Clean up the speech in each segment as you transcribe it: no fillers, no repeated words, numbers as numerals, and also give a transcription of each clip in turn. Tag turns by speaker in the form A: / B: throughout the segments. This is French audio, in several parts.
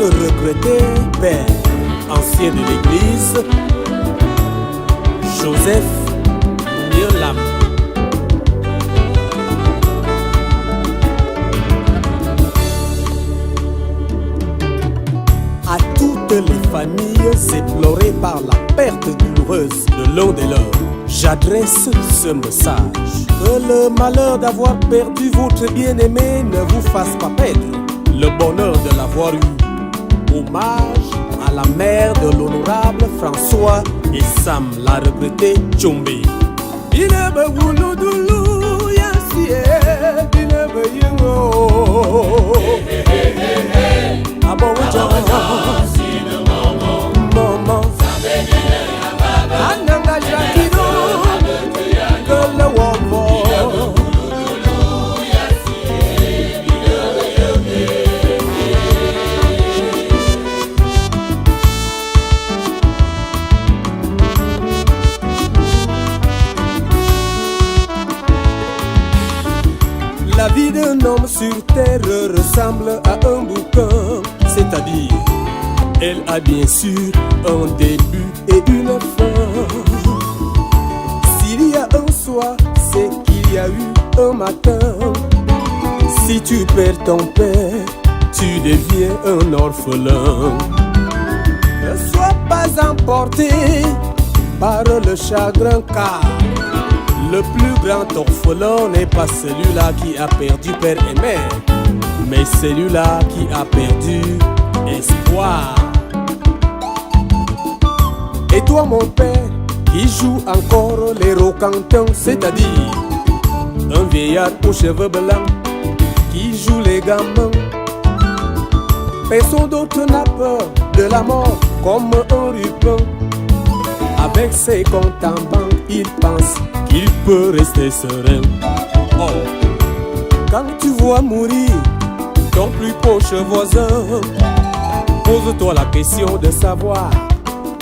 A: notre regretté père, ancien de l'église, Joseph Mirlam. À toutes les familles éplorées par la perte douloureuse de l'un des leurs, j'adresse ce message. Que le malheur d'avoir perdu votre bien-aimé ne vous fasse pas perdre le bonheur de l'avoir eu. Hommage à la mère de l'honorable François et Sam, la regrettée Tchombi. La vie d'un homme sur terre ressemble à un bouquin, c'est-à-dire, elle a bien sûr un début et une fin. S'il y a un soir, c'est qu'il y a eu un matin. Si tu perds ton père, tu deviens un orphelin. Ne sois pas emporté par le chagrin, car le plus grand orphelin n'est pas celui-là qui a perdu père et mère, mais celui-là qui a perdu espoir. Et toi mon père, qui joue encore les rocantins, c'est-à-dire un vieillard aux cheveux blancs qui joue les gamins. Personne d'autre n'a peur de la mort comme un rupin. Avec ses comptes en banque, il pense qu'il peut rester serein. Oh, quand tu vois mourir ton plus proche voisin, pose-toi la question de savoir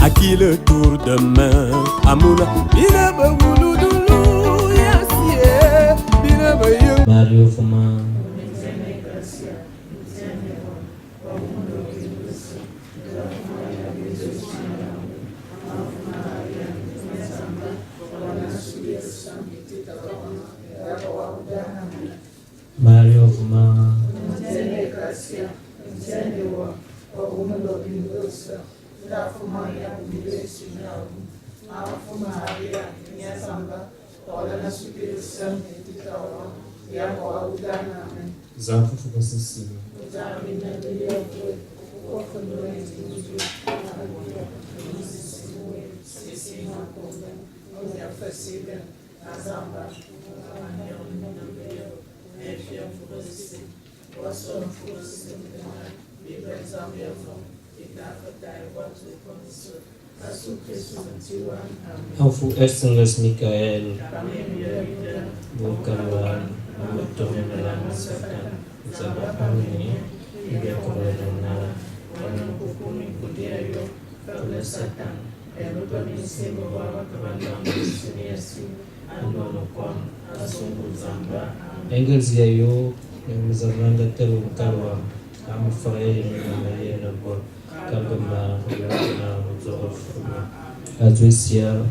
A: à qui le tour demain. Amouna,
B: Mario Fuma. Mario Fuma. Zafu fukasisi. Alfu Essenges Michael Bukanwan Mutomelan Satan Zabahani Ibiakorana Wanang Kukumi Kudiayo Kala Satan Erupanisi Bawa Kabandang Siniasi Anonokon Asumbu Zamba Engels Yayo Zamanda Teru Karwa Amfraye Maya Nabor Kagama Yana Muzorof Adresia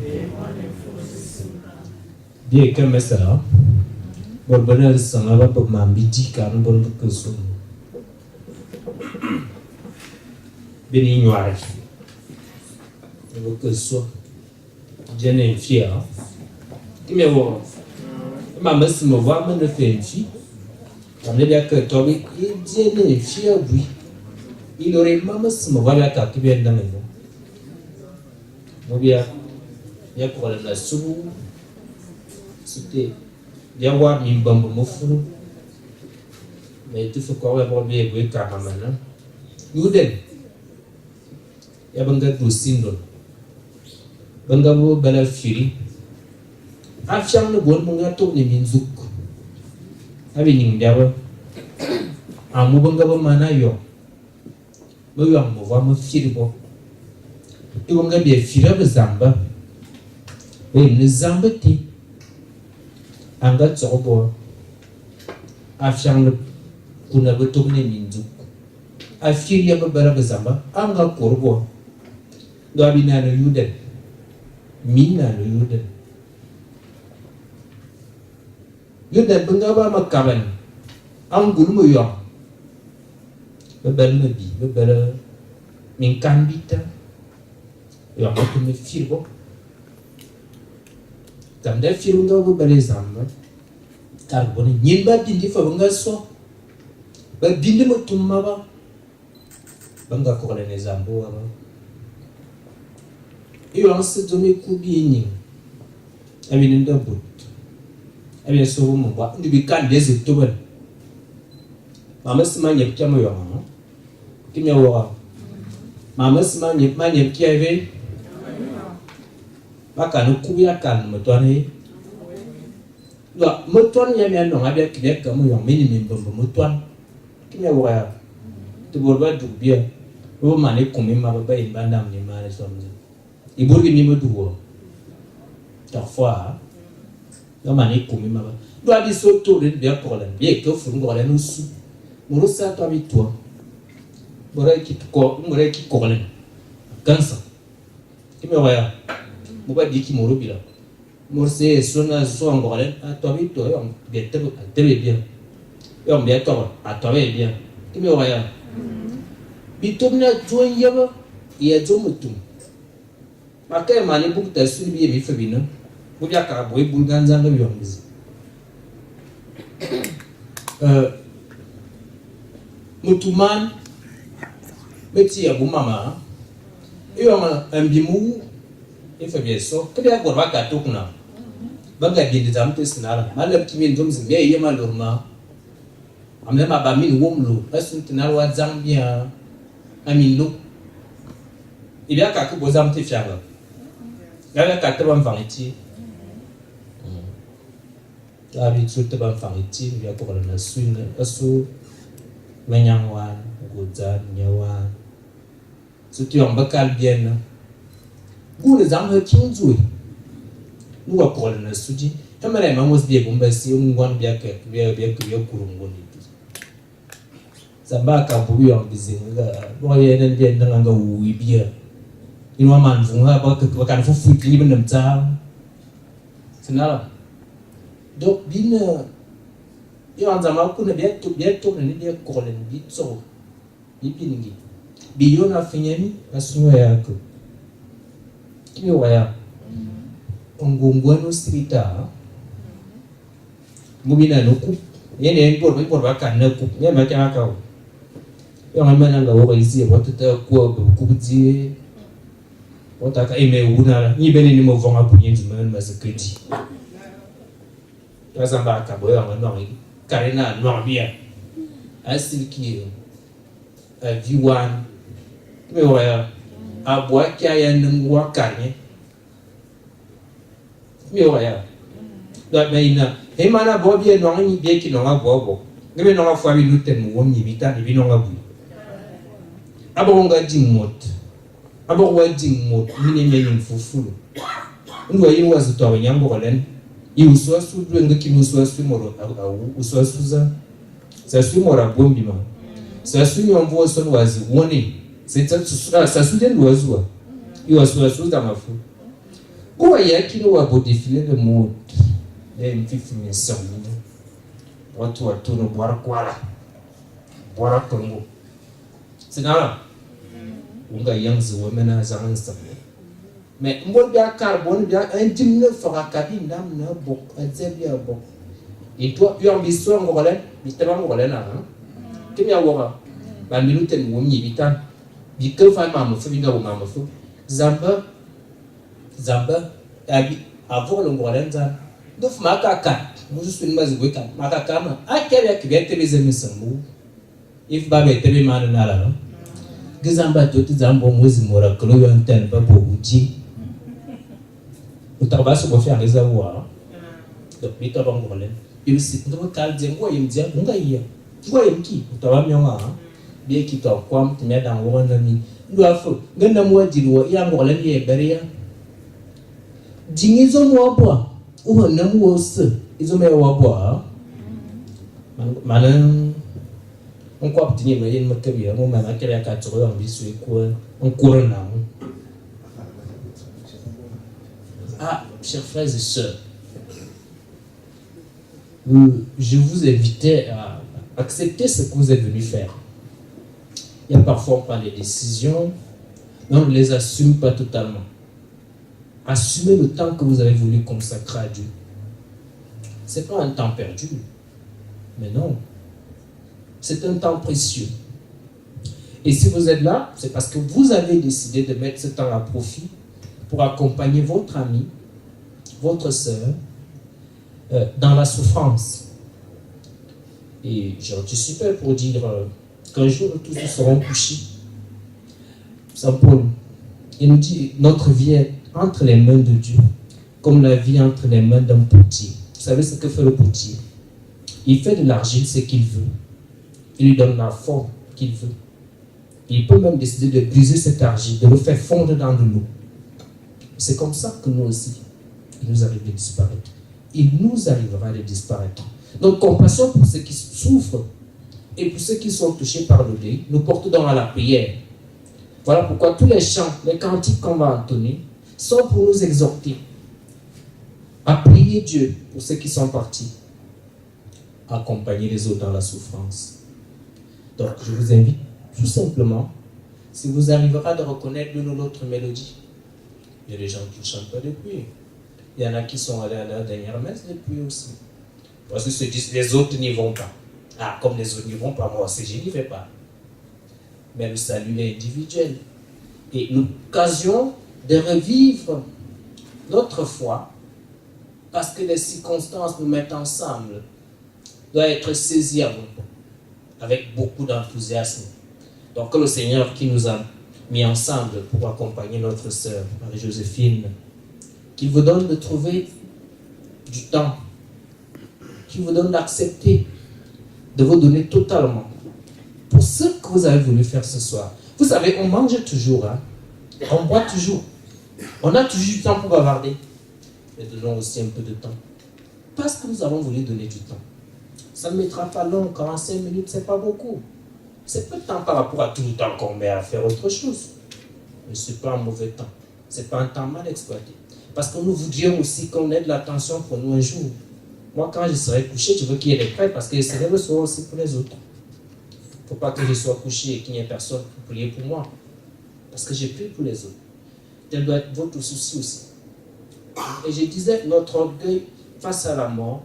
B: Dia kan mesela benar sangat membijikan berkesun bini nyuar berkesun jenis dia kami awak mama semua awak mana fenci kami dia ketahui jenis dia bui ilore mama semua awak kaki biar nama itu mubia ya kalau nak suruh c'était dia wa mimbambo mufunu mais tu faut quoi avoir bien joué caramana yuden ya banga dusindon banga bo bala firi afshang no bon munga to ni minzuk abi ning dia ba amu banga ba mana yo bo yo mo va mo firi bo tu banga bien fira ba zamba ni zamba ti anga tsobo afshang kuna betuk ni minzuk a firi ya bara bazamba anga korbo do abina no yuden mina no yuden yuden bunga ba makaban ang gulmo yo bebel me bi bebel min kambita yo ko me firbo tam da firu ndo bebel zamba carbone nyin ba dindi fa bunga so ba dindi mo tumma ba banga ko le zambo ba iyo anse domi kubi ni abi nda but abi so mo ba ndi bi kan des to ba mama sima nyep chama yo mama kimya wa mama sima nyep ma nyep ki ave maka no kubi akan mo to ni do mo to ni ya mi no abi ki de ka mo yo mini mi bombo mo to kimya wa to bo ba du bia o mane kumi ma ba in banda mi ma le somni iburgi ni mo duo parfois no mane kumi ma ba do abi so to de bia problème bien que fu ngole no su mo sa to abi to bora ki ko le kansa kimi wa mo ba di ki mo robila mo se sona so ngole a to abi to yo gette bien yo bien to a to bien kimi wa bitumna join yaba ya jomutum makay mani buk ta su bi mi fabina bu ya ka boy bulganza no yombiz mutuman meti ya bu mama iyo ma ambimu e fabia so kebe ya gorba ka tokuna baga dindi zamte sinara malab kimi ndom zimbe yema lorma amle ma ba min womlo asun tinarwa zambia amino ibya ka ku bozam te fianga la ka te ban vaniti abi tu te ban vaniti ibya ko na swing asu menyangwan goza nyawa su ti on bakal bien ku le zam he kinzui nu wa ko na suji tamara ma mos bi bomba si ngwan bya ke bya kurungoni zamba ka bubi wa bizinga boye nen bien nga wibia inwa manvunga ba kan fufu ni benam ta sinala do bina yo anzama ku ne bieto ne dia kolen bitso bipiningi biyo na finyemi asunyo yako kiyo waya ongongwano strita mubina no ku yene bor ba kan na ku nyama ka ka yang mana nga wo isi wa tuta ko kubji wata ka ime una ni bene ni mo vonga bunye ndimana maziketi yazamba ka boya ngano karena no bia asilki a v1 me wa abwa kya ya ngwa kanye me wa ya da meina he mana bo bia no ni bia ki no nga bobo ngebe no nga fwa bi luten mo woni bita ni bi no nga bu abonga jingmot abogwa jingmot mine menyin fufulu ndwa yin wazu to nyambo kolen iuswa su dwenga kimuswa su moro uswa suza sa su mora bombi ma sa su nyombo son wazi woni seta sa su den wazwa iwaswa su da mafu kwa yaki no wabo defile de mod de mfifu mesamu watu no bwara kongo sinala unga yanzu wamena zaman sabu me mbol bia carbone bia intim ne fera kabi ndam na bok azebia bok et toi puis ambition ngolen bitama ngolen na kimya woga ba minuten womni bitan bi ke fa ma mo fu binga wo ma mo fu zamba abi avant le ngolen za dof makaka mo juste une base weka makaka ma akere kibete bezemesambu if ba betebe man na la gizamba to tizambo mwezi mora klo yo nten ba bo uji utabaso bo faire les avoirs donc bito ba ngole ibisi ndo kal jengo yimja nga iya ngo yimki utawa myonga bie kito kwam tme dan wona mi ndo afo ngenda mwajiri wo ya ngole ni eberia jingizo mwabwa uho namu wose izo me wabwa manan On croit obtenir, mais il y a une moquette, on m'a marqué la 4 heures, on court là. Ah, chers frères et sœurs, je vous invitais à accepter ce que vous êtes venus faire. Il y a parfois pas les décisions, mais on ne les assume pas totalement. Assumez le temps que vous avez voulu consacrer à Dieu. Ce n'est pas un temps perdu, mais non. C'est un temps précieux. Et si vous êtes là, c'est parce que vous avez décidé de mettre ce temps à profit pour accompagner votre ami, votre sœur, dans la souffrance. Et j'anticipe pour dire qu'un jour, tous nous serons couchés. Saint Paul, il nous dit, notre vie est entre les mains de Dieu, comme la vie entre les mains d'un potier. Vous savez ce que fait le potier? Il fait de l'argile ce qu'il veut. Il lui donne la forme qu'il veut. Il peut même décider de briser cette argile, de le faire fondre dans de l'eau. C'est comme ça que nous aussi, il nous arrive de disparaître. Il nous arrivera de disparaître. Donc, compassion pour ceux qui souffrent et pour ceux qui sont touchés par le deuil, nous portons donc à la prière. Voilà pourquoi tous les chants, les cantiques qu'on va entonner sont pour nous exhorter à prier Dieu pour ceux qui sont partis, à accompagner les autres dans la souffrance. Donc, je vous invite tout simplement, si vous arriverez de reconnaître l'une ou l'autre mélodie. Il y a des gens qui ne chantent pas depuis. Il y en a qui sont allés à la dernière messe depuis aussi. Parce qu'ils se disent, les autres n'y vont pas. Ah, comme les autres n'y vont pas, moi aussi, je n'y vais pas. Mais le salut est individuel. Et l'occasion de revivre notre foi, parce que les circonstances nous mettent ensemble, doit être saisie à vous, avec beaucoup d'enthousiasme. Donc, le Seigneur qui nous a mis ensemble pour accompagner notre sœur Marie-Joséphine, qu'il vous donne de trouver du temps, qu'il vous donne d'accepter, de vous donner totalement pour ce que vous avez voulu faire ce soir. Vous savez, on mange toujours, hein? On boit toujours, on a toujours du temps pour bavarder, mais donnons aussi un peu de temps, parce que nous avons voulu donner du temps. Ça ne mettra pas long, 45 minutes, c'est pas beaucoup. C'est peu de temps par rapport à tout le temps qu'on met à faire autre chose. Mais ce n'est pas un mauvais temps. Ce n'est pas un temps mal exploité. Parce que nous voudrions aussi qu'on ait de l'attention pour nous un jour. Moi, quand je serai couché, je veux qu'il y ait des prêts parce que je serai le soir aussi pour les autres. Il ne faut pas que je sois couché et qu'il n'y ait personne pour prier pour moi. Parce que j'ai prié pour les autres. Tel doit être votre souci aussi. Et je disais, notre orgueil face à la mort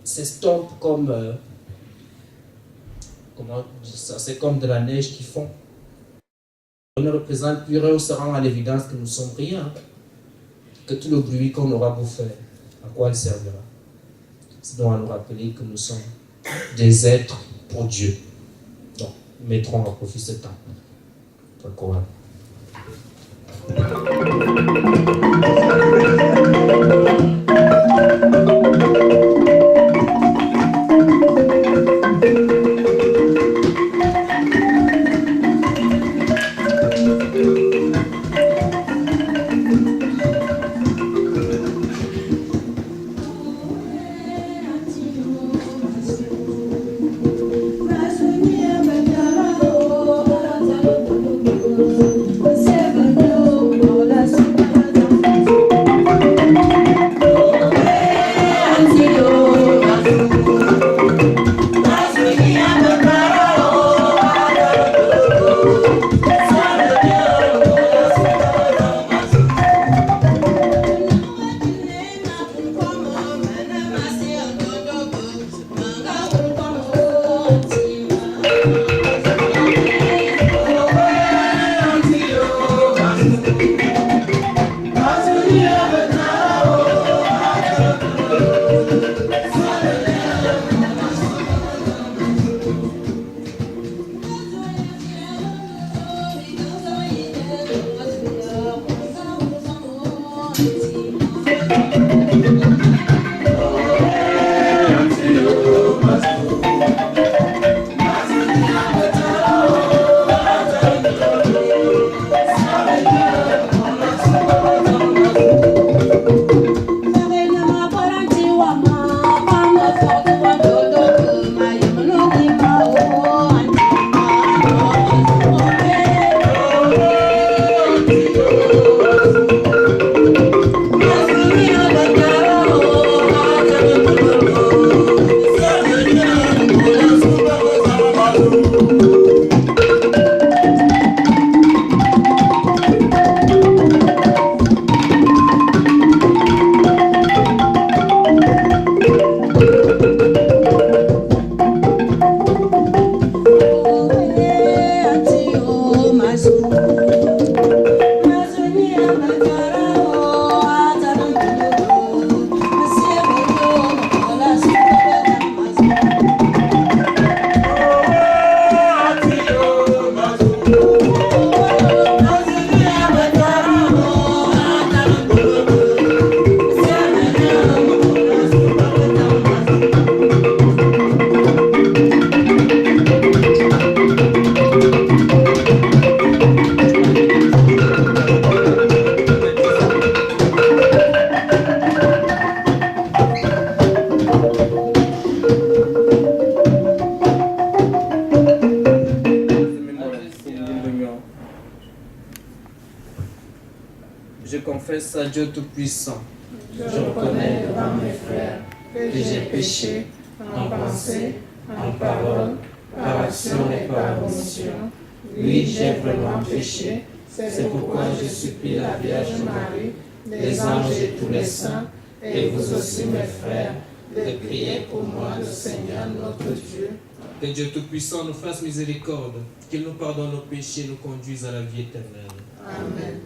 B: s'estompe comme... comment dire ça? C'est comme de la neige qui fond. On ne représente plus rien, on se rend à l'évidence que nous ne sommes rien. Que tout le bruit qu'on aura beau faire, à quoi il servira? Sinon à nous rappeler que nous sommes des êtres pour Dieu. Donc, mettrons à profit ce temps. D'accord.
C: Seven, no, all I see. Je confesse à Dieu Tout-Puissant.
D: Je reconnais devant mes frères que j'ai péché en pensée, en parole, par action et par omission. Oui, j'ai vraiment péché. C'est pourquoi je supplie la Vierge Marie, les anges et tous les saints, et vous aussi mes frères, de prier pour moi le Seigneur notre Dieu.
C: Que Dieu Tout-Puissant nous fasse miséricorde, qu'il nous pardonne nos péchés et nous conduise à la vie éternelle.
D: Amen.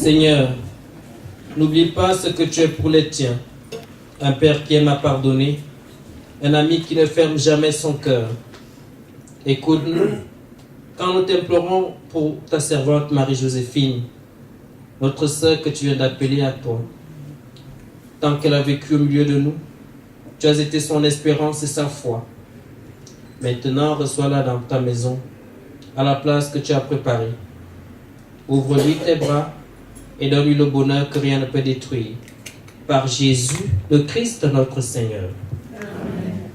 C: Seigneur, n'oublie pas ce que tu es pour les tiens. Un Père qui aime à pardonner, un ami qui ne ferme jamais son cœur. Écoute-nous quand nous t'implorons pour ta servante Marie-Joséphine, notre sœur que tu viens d'appeler à toi. Tant qu'elle a vécu au milieu de nous, tu as été son espérance et sa foi. Maintenant, reçois-la dans ta maison, à la place que tu as préparée. Ouvre-lui tes bras et donne-lui le bonheur que rien ne peut détruire. Par Jésus, le Christ notre Seigneur.
D: Amen.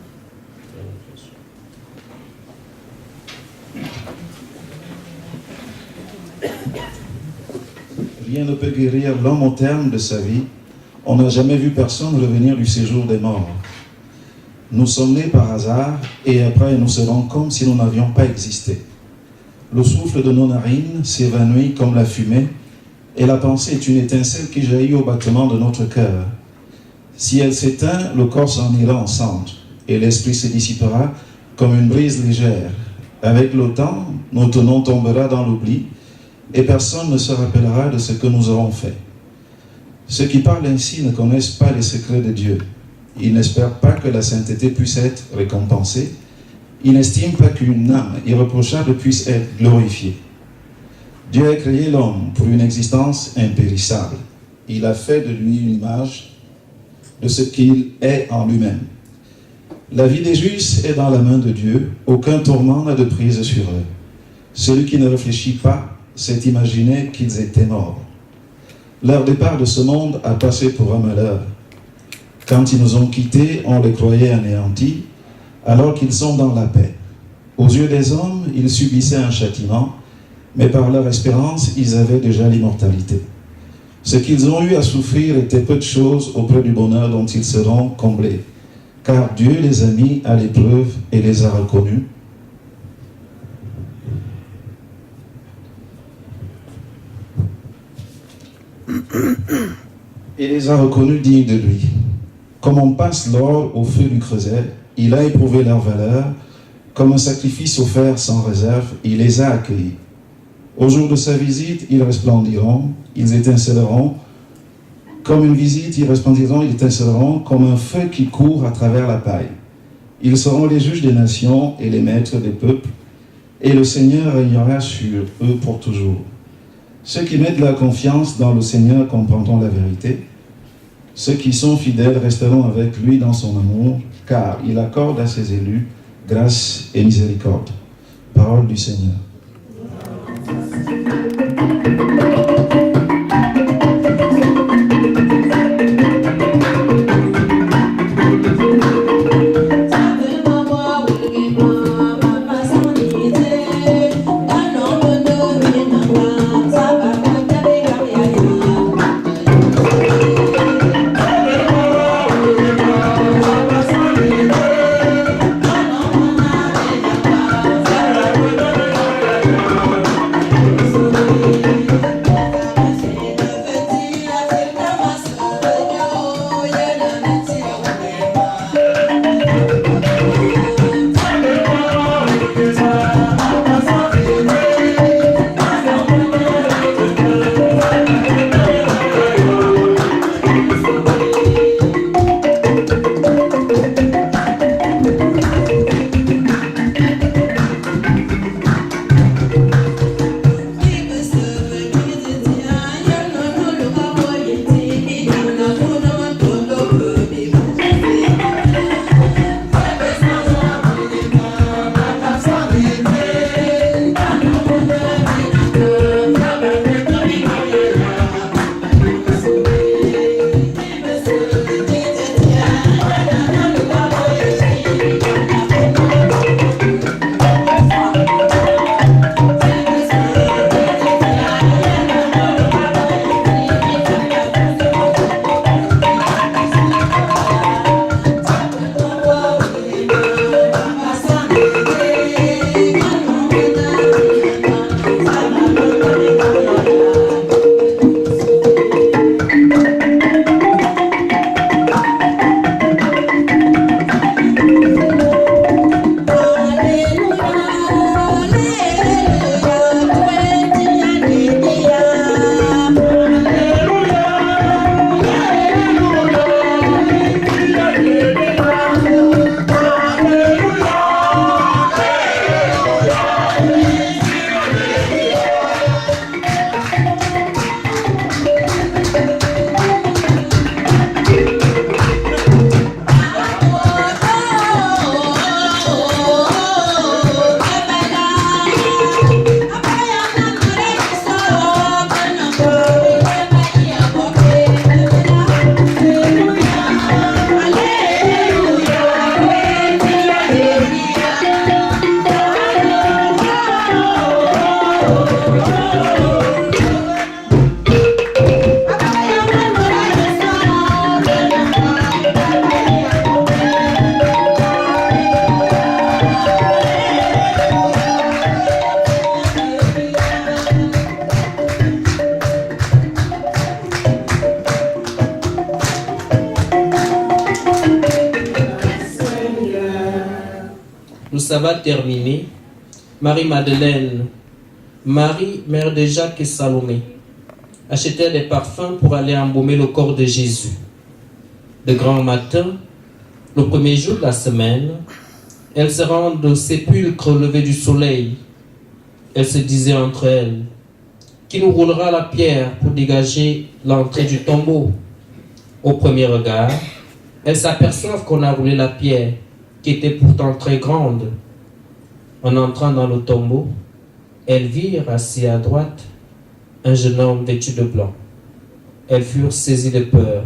E: Rien ne peut guérir l'homme au terme de sa vie. On n'a jamais vu personne revenir du séjour des morts. Nous sommes nés par hasard et après nous serons comme si nous n'avions pas existé. Le souffle de nos narines s'évanouit comme la fumée et la pensée est une étincelle qui jaillit au battement de notre cœur. Si elle s'éteint, le corps s'en ira en cendres et l'esprit se dissipera comme une brise légère. Avec le temps, notre nom tombera dans l'oubli et personne ne se rappellera de ce que nous aurons fait. Ceux qui parlent ainsi ne connaissent pas les secrets de Dieu. Ils n'espèrent pas que la sainteté puisse être récompensée. Ils n'estiment pas qu'une âme irréprochable puisse être glorifiée. Dieu a créé l'homme pour une existence impérissable. Il a fait de lui une image de ce qu'il est en lui-même. La vie des justes est dans la main de Dieu, aucun tourment n'a de prise sur eux. Celui qui ne réfléchit pas s'est imaginé qu'ils étaient morts. Leur départ de ce monde a passé pour un malheur. Quand ils nous ont quittés, on les croyait anéantis, alors qu'ils sont dans la paix. Aux yeux des hommes, ils subissaient un châtiment, mais par leur espérance, ils avaient déjà l'immortalité. Ce qu'ils ont eu à souffrir était peu de choses auprès du bonheur dont ils seront comblés, car Dieu les a mis à l'épreuve et les a reconnus. Et les a reconnus dignes de lui. Comme on passe l'or au feu du creuset, il a éprouvé leur valeur. Comme un sacrifice offert sans réserve, il les a accueillis. Au jour de sa visite, ils resplendiront, ils étinceleront. Comme une visite, ils resplendiront, ils étinceleront comme un feu qui court à travers la paille. Ils seront les juges des nations et les maîtres des peuples, et le Seigneur régnera sur eux pour toujours. Ceux qui mettent leur confiance dans le Seigneur comprendront la vérité. Ceux qui sont fidèles resteront avec lui dans son amour, car il accorde à ses élus grâce et miséricorde. Parole du Seigneur.
C: Le sabbat terminé, Marie-Madeleine, Marie, mère de Jacques et Salomé, achetaient des parfums pour aller embaumer le corps de Jésus. De grand matin, le premier jour de la semaine, elles se rendent au sépulcre au lever du soleil. Elles se disaient entre elles, qui nous roulera la pierre pour dégager l'entrée du tombeau? Au premier regard, Elles s'aperçoivent qu'on a roulé la pierre, qui était pourtant très grande. En entrant dans le tombeau, elles virent assis à droite un jeune homme vêtu de blanc. Elles furent saisies de peur,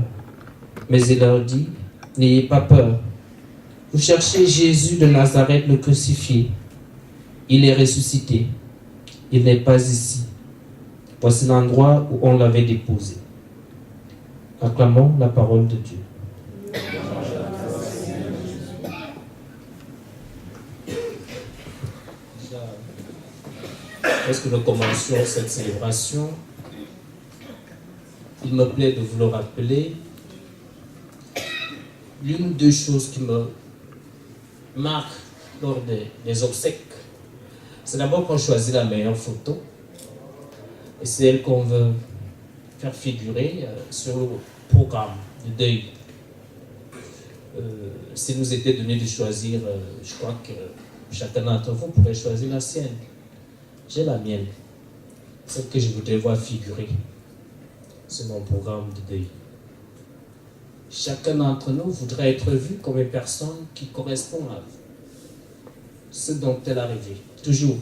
C: mais il leur dit, « N'ayez pas peur. Vous cherchez Jésus de Nazareth le crucifié. Il est ressuscité. Il n'est pas ici. Voici l'endroit où on l'avait déposé. » Acclamons la parole de Dieu. Lorsque nous commencions cette célébration, il me plaît de vous le rappeler. L'une des choses qui me marque lors des obsèques, c'est d'abord qu'on choisit la meilleure photo. Et c'est elle qu'on veut faire figurer sur le programme de deuil. S'il nous était donné de choisir, je crois que chacun d'entre vous pourrait choisir la sienne. J'ai la mienne, celle que je voudrais voir figurer sur mon programme de deuil. Chacun d'entre nous voudrait être vu comme une personne qui correspond à ce dont elle a rêvé, toujours.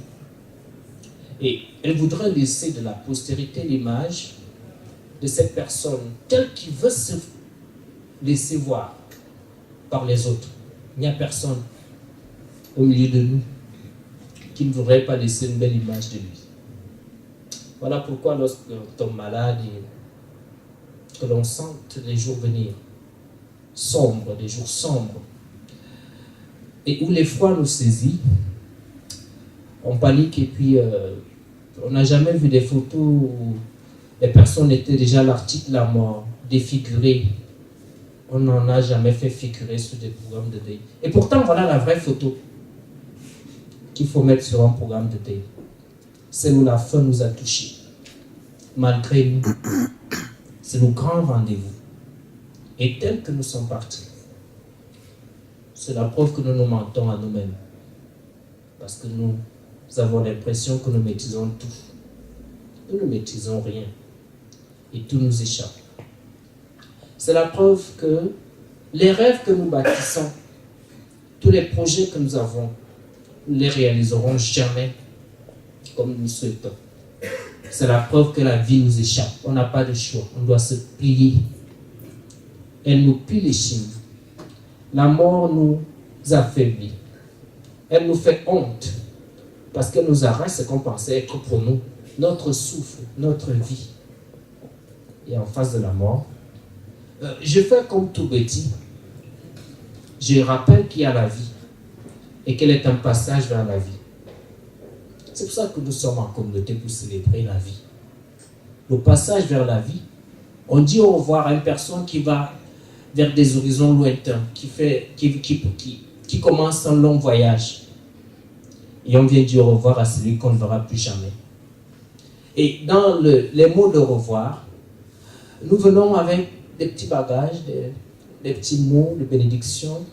C: Et elle voudrait laisser de la postérité l'image de cette personne telle qu'il veut se laisser voir par les autres. Il n'y a personne au milieu de nous qui ne voudrait pas laisser une belle image de lui. Voilà pourquoi lorsque l'on tombe malade et que l'on sente les jours venir sombres, des jours sombres, et où l'effroi nous saisit, on panique et puis on n'a jamais vu des photos où les personnes étaient déjà à l'article de la mort, défigurées. On n'en a jamais fait figurer sur des programmes de deuil. Et pourtant, voilà la vraie photo qu'il faut mettre sur un programme de deuil. C'est où la fin nous a touchés. Malgré nous, c'est le grand rendez-vous. Et tel que nous sommes partis, c'est la preuve que nous nous mentons à nous-mêmes. Parce que nous avons l'impression que nous maîtrisons tout. Nous ne maîtrisons rien. Et tout nous échappe. C'est la preuve que les rêves que nous bâtissons, tous les projets que nous avons, nous ne les réaliserons jamais comme nous souhaitons. C'est la preuve que la vie nous échappe. On n'a pas de choix. On doit se plier. Elle nous plie les chines. La mort nous affaiblit. Elle nous fait honte parce qu'elle nous arrache ce qu'on pensait être pour nous, notre souffle, notre vie. Et en face de la mort, je fais comme tout petit. Je rappelle qu'il y a la vie et qu'elle est un passage vers la vie. C'est pour ça que nous sommes en communauté pour célébrer la vie. Le passage vers la vie, on dit au revoir à une personne qui va vers des horizons lointains, qui commence un long voyage. Et on vient dire au revoir à celui qu'on ne verra plus jamais. Et dans les mots de revoir, nous venons avec des petits bagages, des petits mots de bénédiction.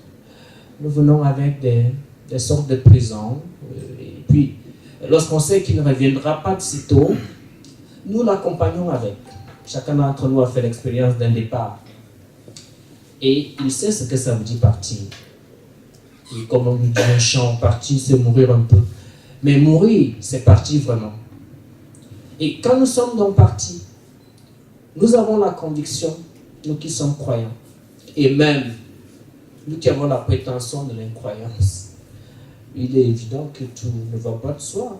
C: Nous venons avec des sortes de présents. Et puis, lorsqu'on sait qu'il ne reviendra pas de sitôt, nous l'accompagnons avec. Chacun d'entre nous a fait l'expérience d'un départ. Et il sait ce que ça veut dire partir. Et comme on nous dit un chant, partir, c'est mourir un peu. Mais mourir, c'est partir vraiment. Et quand nous sommes donc partis, nous avons la conviction, nous qui sommes croyants, et même nous qui avons la prétention de l'incroyance, il est évident que tout ne va pas de soi.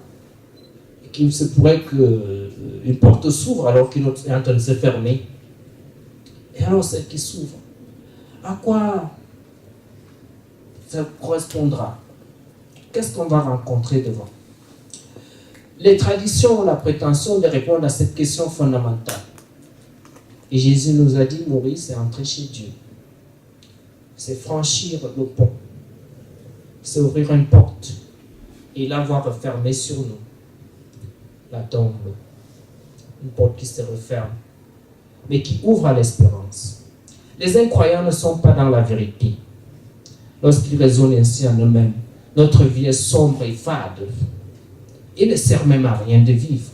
C: Et qu'il se pourrait qu'une porte s'ouvre alors qu'une autre est en train de se fermer. Et alors celle qui s'ouvre, à quoi ça correspondra? Qu'est-ce qu'on va rencontrer devant? Les traditions ont la prétention de répondre à cette question fondamentale. Et Jésus nous a dit, mourir, c'est entrer chez Dieu. C'est franchir le pont. C'est ouvrir une porte et la voir refermer sur nous. La tombe. Une porte qui se referme, mais qui ouvre à l'espérance. Les incroyants ne sont pas dans la vérité. Lorsqu'ils raisonnent ainsi en eux-mêmes, notre vie est sombre et fade. Il ne sert même à rien de vivre.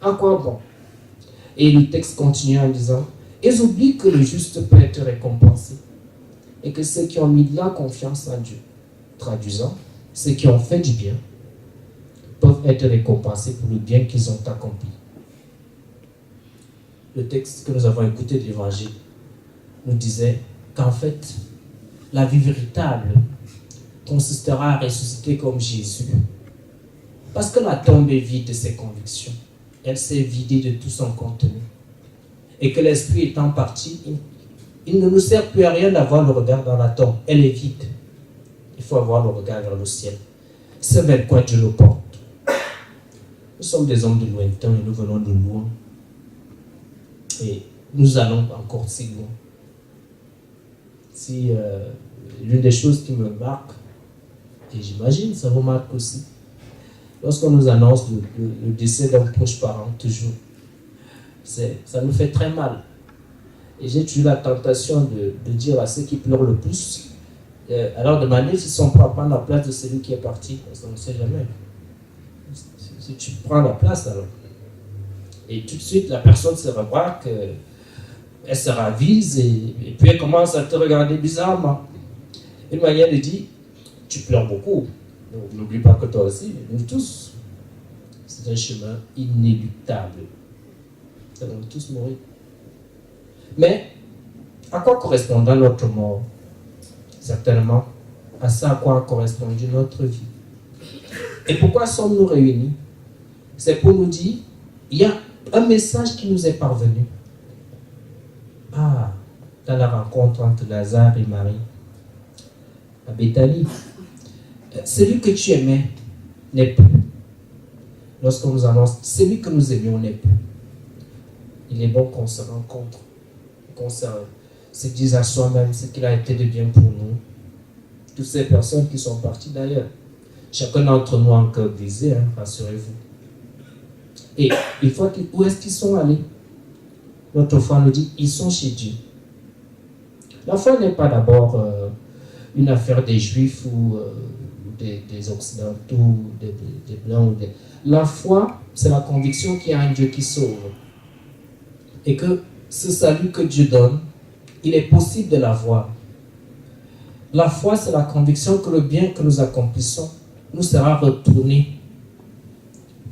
C: À quoi bon? Et le texte continue en disant, ils oublient que le juste peut être récompensé.
B: et que ceux qui ont mis de la confiance en Dieu, traduisant, ceux qui ont fait du bien, peuvent être récompensés pour le bien qu'ils ont accompli. Le texte que nous avons écouté de l'Évangile nous disait qu'en fait, la vie véritable consistera à ressusciter comme Jésus. Parce que la tombe est vide de ses convictions. Elle s'est vidée de tout son contenu. Et que l'esprit étant parti, il ne nous sert plus à rien d'avoir le regard dans la tombe. Elle est vide. Il faut avoir le regard vers le ciel. C'est vers quoi Dieu nous porte. Nous sommes des hommes de lointain et nous venons de loin. Et nous allons encore si loin. Si l'une des choses qui me marque, et j'imagine ça vous marque aussi, lorsqu'on nous annonce le décès d'un proche parent, toujours, ça nous fait très mal. Et j'ai toujours la tentation de dire à ceux qui pleurent le plus, alors demandez s'ils sont prêts à prendre la place de celui qui est parti, parce qu'on ne sait jamais. Si tu prends la place alors. Et tout de suite, la personne se rebraque, elle se ravise et puis elle commence à te regarder bizarrement. Une manière de dire, tu pleures beaucoup. Donc, n'oublie pas que toi aussi, nous tous, c'est un chemin inéluctable. Nous allons tous mourir. Mais, à quoi correspondra notre mort? Certainement, à ça à quoi a correspondu notre vie. Et pourquoi sommes-nous réunis? C'est pour nous dire, il y a un message qui nous est parvenu. Ah, dans la rencontre entre Lazare et Marie, à Béthanie, celui que tu aimais n'est plus. Lorsqu'on nous annonce, celui que nous aimions n'est plus. Il est bon qu'on se rencontre, qu'on se dise à soi-même ce qu'il a été de bien pour nous. Toutes ces personnes qui sont parties d'ailleurs. Chacun d'entre nous a un cœur brisé, rassurez-vous. Et une fois où est-ce qu'ils sont allés? Notre foi nous dit, ils sont chez Dieu. La foi n'est pas d'abord une affaire des Juifs ou des Occidentaux, des Blancs. La foi, c'est la conviction qu'il y a un Dieu qui sauve. Et que ce salut que Dieu donne, il est possible de l'avoir. La foi, c'est la conviction que le bien que nous accomplissons nous sera retourné,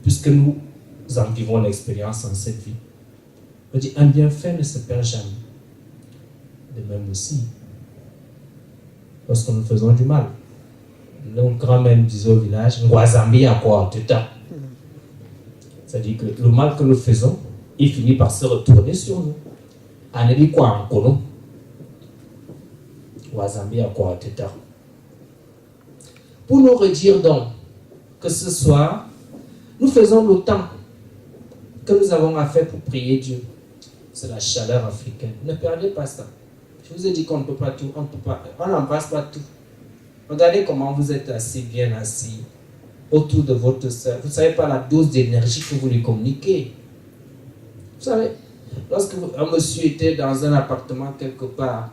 B: puisque nous en vivons l'expérience en cette vie. On dit, un bienfait ne se perd jamais. De même aussi, lorsque nous faisons du mal. Nos grands-mères disaient au village, Ngwazambi à quoi tout temps. C'est-à-dire que le mal que nous faisons, il finit par se retourner sur nous. Anéli quoi en Ngwazambi à quoi tout temps. Pour nous redire donc que ce soir, nous faisons le temps que nous avons à faire pour prier Dieu. C'est la chaleur africaine. Ne perdez pas ça. Je vous ai dit qu'on ne peut pas tout, on n'embrasse pas tout. Regardez comment vous êtes assis, bien assis, autour de votre sœur. Vous ne savez pas la dose d'énergie que vous lui communiquez. Vous savez, lorsque un monsieur était dans un appartement quelque part,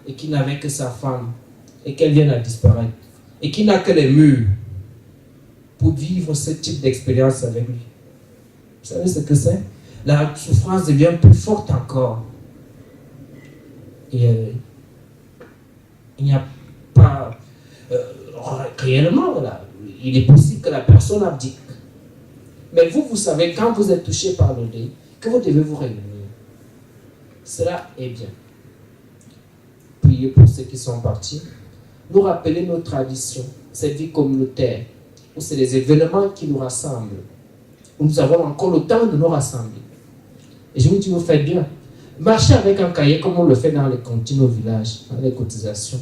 B: et qu'il n'avait que sa femme, et qu'elle vient à disparaître, et qu'il n'a que les murs, pour vivre ce type d'expérience avec lui. Vous savez ce que c'est? La souffrance devient plus forte encore. Et il n'y a pas... réellement, là, il est possible que la personne abdique. Mais vous savez, quand vous êtes touché par le deuil, que vous devez vous réunir. Cela est bien. Priez pour ceux qui sont partis. Nous rappeler nos traditions, cette vie communautaire, où c'est les événements qui nous rassemblent, où nous avons encore le temps de nous rassembler. Et je vous dis, vous faites bien. Marchez avec un cahier comme on le fait dans les cantines au village, dans les cotisations.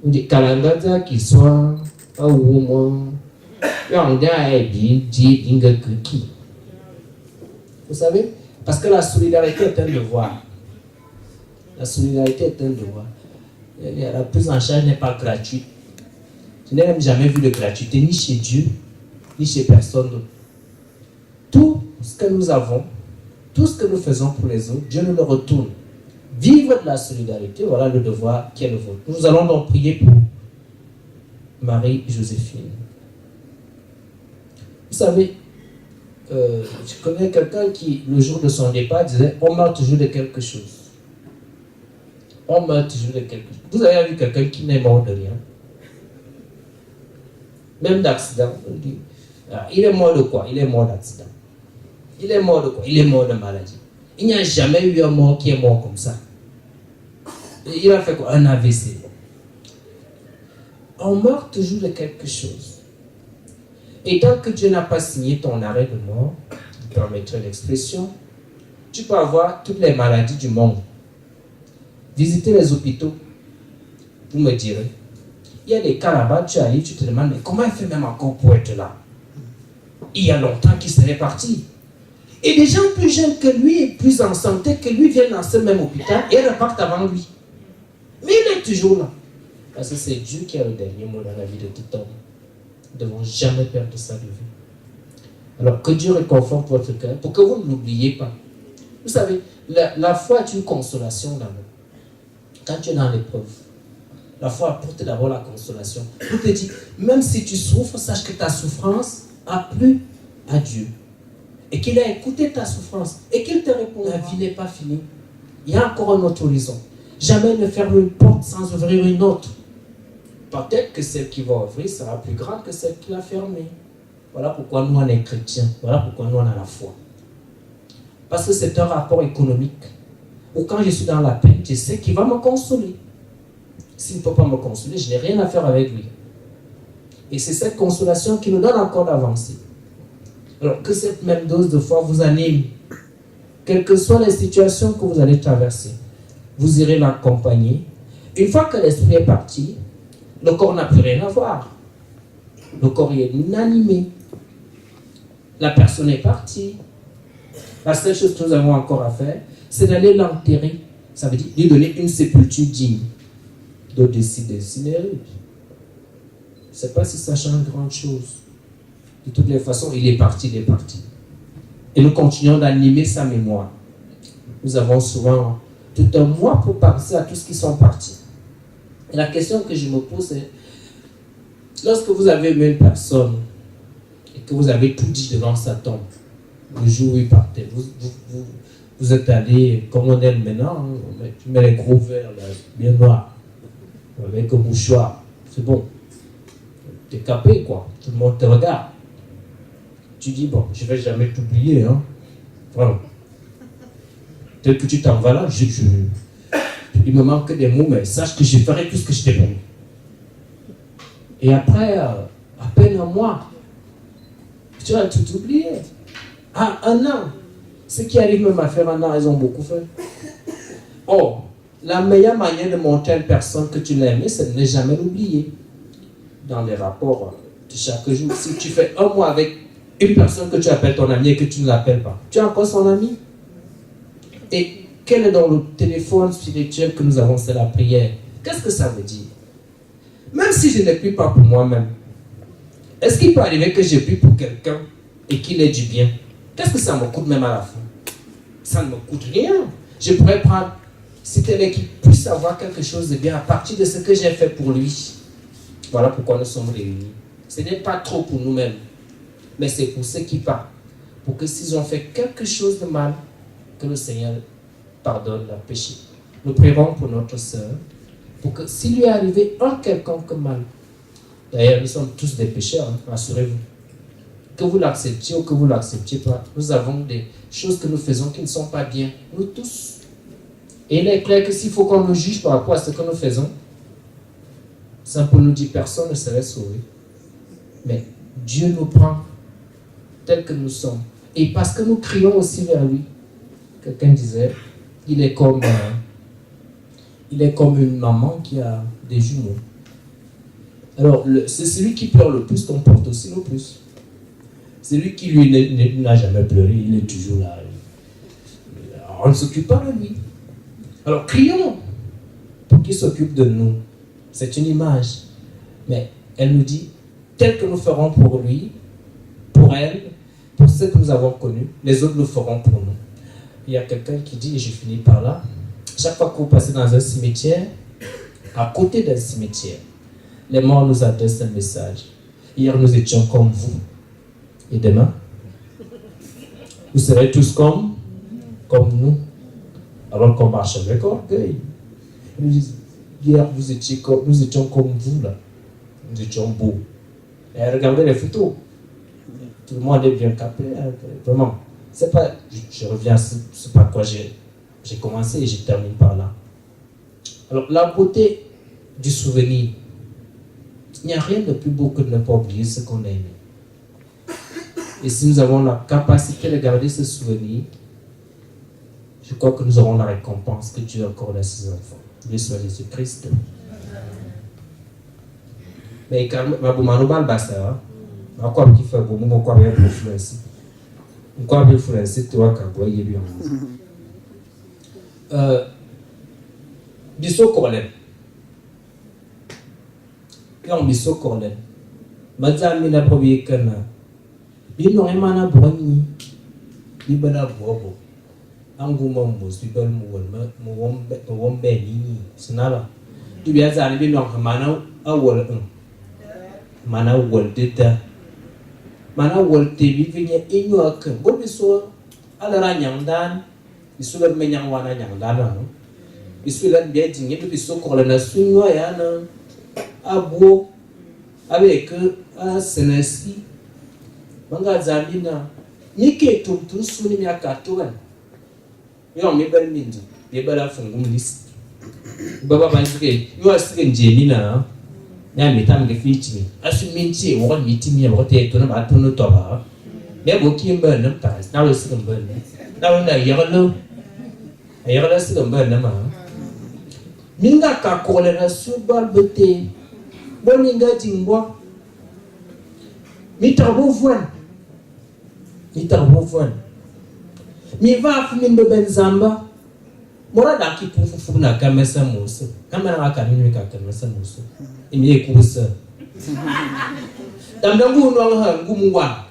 B: On dit, Kalangada qui soit, un woman, vous savez, parce que la solidarité est un devoir. La solidarité est un devoir. La prise en charge n'est pas gratuite. Je n'ai même jamais vu de gratuité, ni chez Dieu, ni chez personne d'autre. Tout ce que nous avons, tout ce que nous faisons pour les autres, Dieu nous le retourne. Vivre de la solidarité, voilà le devoir qui est le vôtre. Nous allons donc prier pour Marie-Joséphine. Vous savez, je connais quelqu'un qui, le jour de son départ, disait, on meurt toujours de quelque chose. On meurt toujours de quelque chose. Vous avez vu quelqu'un qui n'est mort de rien? Même d'accident. Il est mort de quoi? Il est mort d'accident. Il est mort de quoi? Il est mort de maladie. Il n'y a jamais eu un mort qui est mort comme ça. Et il a fait quoi? Un AVC. On meurt toujours de quelque chose. Et tant que Dieu n'a pas signé ton arrêt de mort, je permettrai l'expression, tu peux avoir toutes les maladies du monde. Visitez les hôpitaux, vous me direz. Il y a des cas là-bas, tu arrives, tu te demandes, mais comment il fait même encore pour être là? Il y a longtemps qu'il serait parti. Et des gens plus jeunes que lui, plus en santé que lui, viennent dans ce même hôpital et repartent avant lui. Mais il est toujours là. Parce que c'est Dieu qui a le dernier mot dans la vie de tout homme. Nous ne devons jamais perdre ça de vue. Alors que Dieu réconforte votre cœur pour que vous ne l'oubliez pas. Vous savez, la foi est une consolation d'abord. Quand tu es dans l'épreuve, la foi apporte d'abord la consolation. Il te dit, même si tu souffres, sache que ta souffrance a plu à Dieu. Et qu'il a écouté ta souffrance. Et qu'il te répond, la vie n'est pas finie. Il y a encore un autre horizon. Jamais ne ferme une porte sans ouvrir une autre. Peut-être que celle qui va ouvrir sera plus grande que celle qui l'a fermée. Voilà pourquoi nous, on est chrétiens. Voilà pourquoi nous, on a la foi. Parce que c'est un rapport économique. Ou quand je suis dans la peine, je sais qu'il va me consoler. S'il ne peut pas me consoler, je n'ai rien à faire avec lui. Et c'est cette consolation qui nous donne encore d'avancer. Alors que cette même dose de foi vous anime. Quelles que soient les situations que vous allez traverser, vous irez l'accompagner. Une fois que l'esprit est parti, le corps n'a plus rien à voir. Le corps est inanimé. La personne est partie. La seule chose que nous avons encore à faire, c'est d'aller l'enterrer. Ça veut dire lui donner une sépulture digne. D'autres décident d'incinérer. Je ne sais pas si ça change grande chose. De toutes les façons, il est parti, il est parti. Et nous continuons d'animer sa mémoire. Nous avons souvent tout un mois pour penser à tous ceux qui sont partis. Et la question que je me pose est, lorsque vous avez aimé une personne et que vous avez tout dit devant sa tombe, le jour où il partait, vous êtes allé, comme on aime maintenant, tu mets les gros verres là, bien noirs, avec un mouchoir, c'est bon. T'es capé quoi, tout le monde te regarde. Tu dis, bon, je ne vais jamais t'oublier, hein. Vraiment. Tel que tu t'en vas là, il me manque des mots, mais sache que je ferai tout ce que je t'ai promis. Et après, à peine un mois, tu vas tout oublier. Ah, un an. Ceux qui arrivent même à faire un an, ils ont beaucoup fait. Oh, la meilleure manière de montrer à une personne que tu l'as aimée, c'est de ne jamais l'oublier. Dans les rapports de chaque jour, si tu fais un mois avec une personne que tu appelles ton ami et que tu ne l'appelles pas, tu es encore son ami. Et quel est dans le téléphone spirituel que nous avons, c'est la prière. Qu'est-ce que ça veut dire? Même si je ne prie pas pour moi-même, est-ce qu'il peut arriver que je prie pour quelqu'un et qu'il ait du bien? Qu'est-ce que ça me coûte même à la fin? Ça ne me coûte rien. Je pourrais prendre, si tel est qu'il puisse avoir quelque chose de bien à partir de ce que j'ai fait pour lui. Voilà pourquoi nous sommes réunis. Ce n'est pas trop pour nous-mêmes, mais c'est pour ceux qui partent. Pour que s'ils ont fait quelque chose de mal, que le Seigneur pardonne leur péché. Nous prierons pour notre sœur, pour que s'il lui est arrivé un quelconque mal, d'ailleurs nous sommes tous des pécheurs, hein, rassurez-vous, que vous l'acceptiez ou que vous ne l'acceptiez pas, nous avons des choses que nous faisons qui ne sont pas bien, nous tous. Et il est clair que s'il faut qu'on nous juge par rapport à ce que nous faisons, ça pour nous dire personne ne serait sauvé. Mais Dieu nous prend tels que nous sommes. Et parce que nous crions aussi vers lui, quelqu'un disait, il est comme une maman qui a des jumeaux. Alors, c'est celui qui pleure le plus qu'on porte aussi le plus. Celui qui, lui, n'a jamais pleuré, il est toujours là. On ne s'occupe pas de lui. Alors, crions pour qu'il s'occupe de nous. C'est une image. Mais elle nous dit, tel que nous ferons pour lui, pour elle, pour ceux que nous avons connus, les autres le feront pour nous. Il y a quelqu'un qui dit, et je finis par là, chaque fois que vous passez dans un cimetière, à côté d'un cimetière, les morts nous adressent un message. Hier, nous étions comme vous. Et demain, vous serez tous comme nous. Alors qu'on marche avec orgueil. Hier, nous étions comme vous là. Nous étions beaux. Et regardez les photos. Tout le monde est bien capé. Vraiment. C'est pas. Je reviens, c'est pas quoi j'ai commencé et je termine par là. Alors, la beauté du souvenir. Il n'y a rien de plus beau que de ne pas oublier ce qu'on a aimé. Et si nous avons la capacité de garder ce souvenir, je crois que nous aurons la récompense que Dieu accorde à ses enfants. Dieu soit Jésus-Christ. Mais quand je mal basta, je crois qu'il faut que je crois bien influencer. Je crois bien influencer toi quand tu es bien. Biso Corlem. Quand Biso Corlem. Madame mina premier kana. Bino emana broni. Bibana bobo. Anguma mos bibal muwombe ni sinala. Dubia zani bino mana awol mana wol deta. Mana wol te bivinya inyo ak. Bo biso ala nyangdan. Biso la menyang wana nyangdan no. Biso la bien dingue biso Corlem sunyo ya na abo avec a senesi. Manga Zambina, Nike to Suni Miakatoan. You are maybe Mindy, the better from list. Baba Banske, you are still Jamina. Yamitam the feature me. As you mean, she won't meet me about the Atono Toba. Never came burn them past. Now it's still burn. Now in a yellow still burn them. Minga Kakola a super bete. Boninga Jingwa. Mita Wolfwan. Mi va fumimbe benzamba. Mora daki pufu na kamesa muso. Kamera akamini ka kamesa muso. Imi ekusa. Damdangu no ha ngumwa.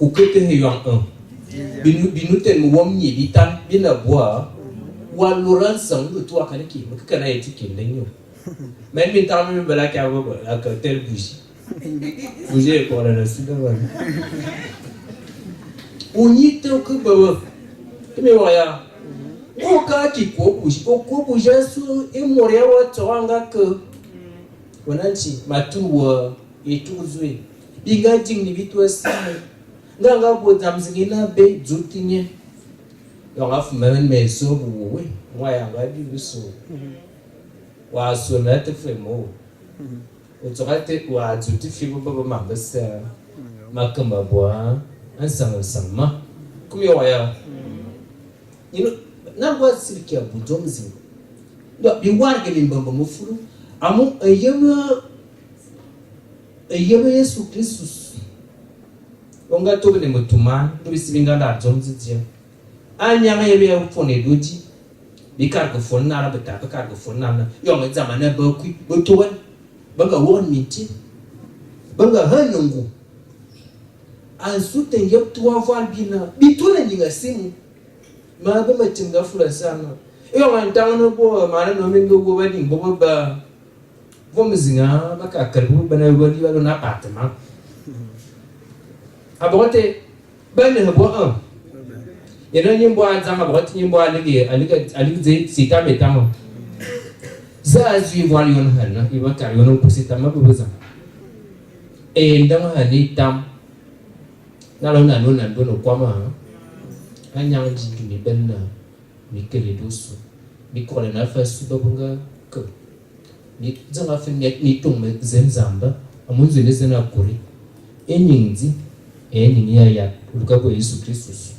B: Ukete he yang Binu ten mu womni bitan bina boa. Wa Laurent sang de toi kaniki. Kana etiki lenyo. Même mi tamu bela ka wo la ka tel bougie. Bougie ko la sida wa. Unite o que baba. Me waya. O ka ki ko bougie su e moria wa twanga ke. Wananchi matuwa etuzwe. Binga jing ni bitu asime. Nganga bo zamzingina be zutinye. Yonga fumen me so buwe. Waya ngadi biso. Wa so na te fremo. O tsogate wa zuti fibo baba mambesa. Makamba boa. Ansama. Kumi waya. Na wa sirkia budomzi. Do bi warge limbamba mufuru. Amu ayema Yesu Kristus. Onga tobe ne mutuman, do bisiminga da jomzizia. Anya yebe fone doji. Bikar ko fonna la beta ka ko fonna na. Yo me zamana ba ku botowan. Banga won minti. Banga hanungu. Ansute ngep tuwa val bina. Bitule ninga simu. Ma ba matinga fura sana. Yo man tawno bo mana no mingo bo ba ding bo ba. Vamos zingar, baka karbu bana wali wala na apartment. Abote bana habo yana nyimbo anzama abote nyimbo ali ze sita metamo. Za azu wali on hana iba karyono kusita mabuza. Ndama hani tam. Nalona nona ndono kwama. Anyang jingi ni benna mikele dosu. Mikole na fasu babunga ko. Ni zanga fenye ni tung zenzamba amunzu ne zena kuri enyinzi enyinyi ya ulukako Yesu Kristus.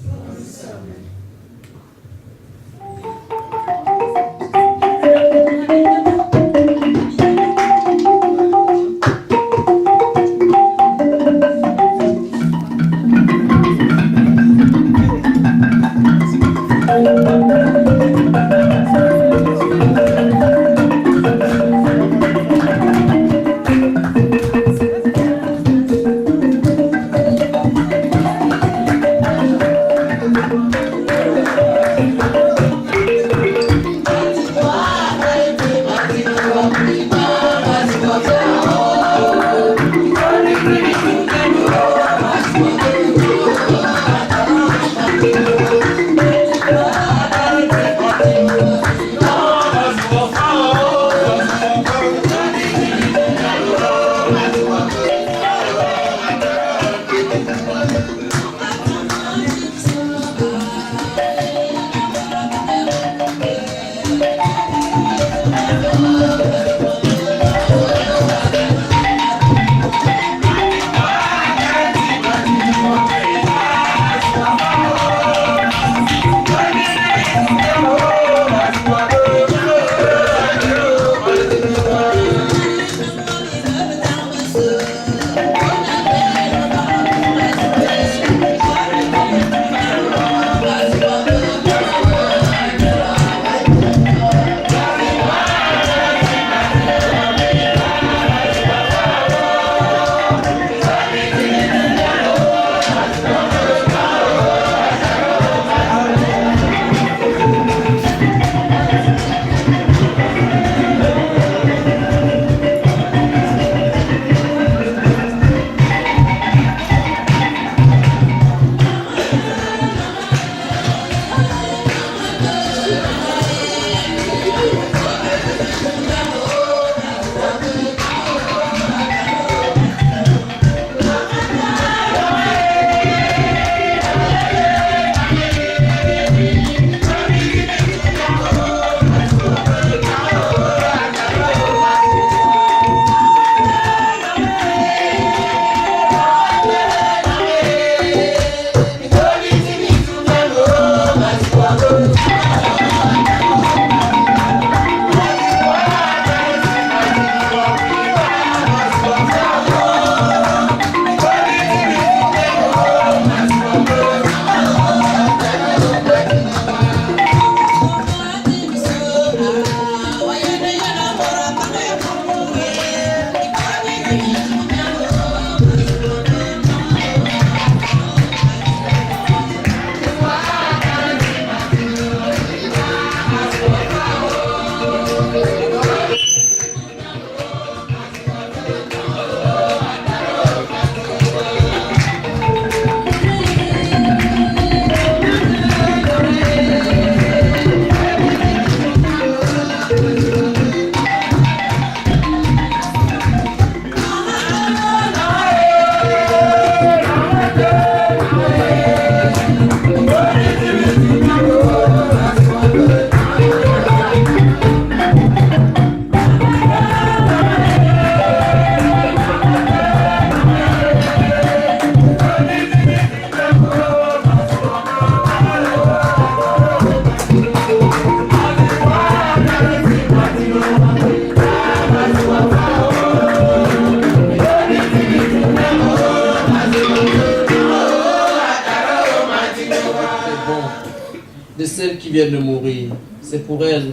C: celle qui vient de mourir. C'est pour elle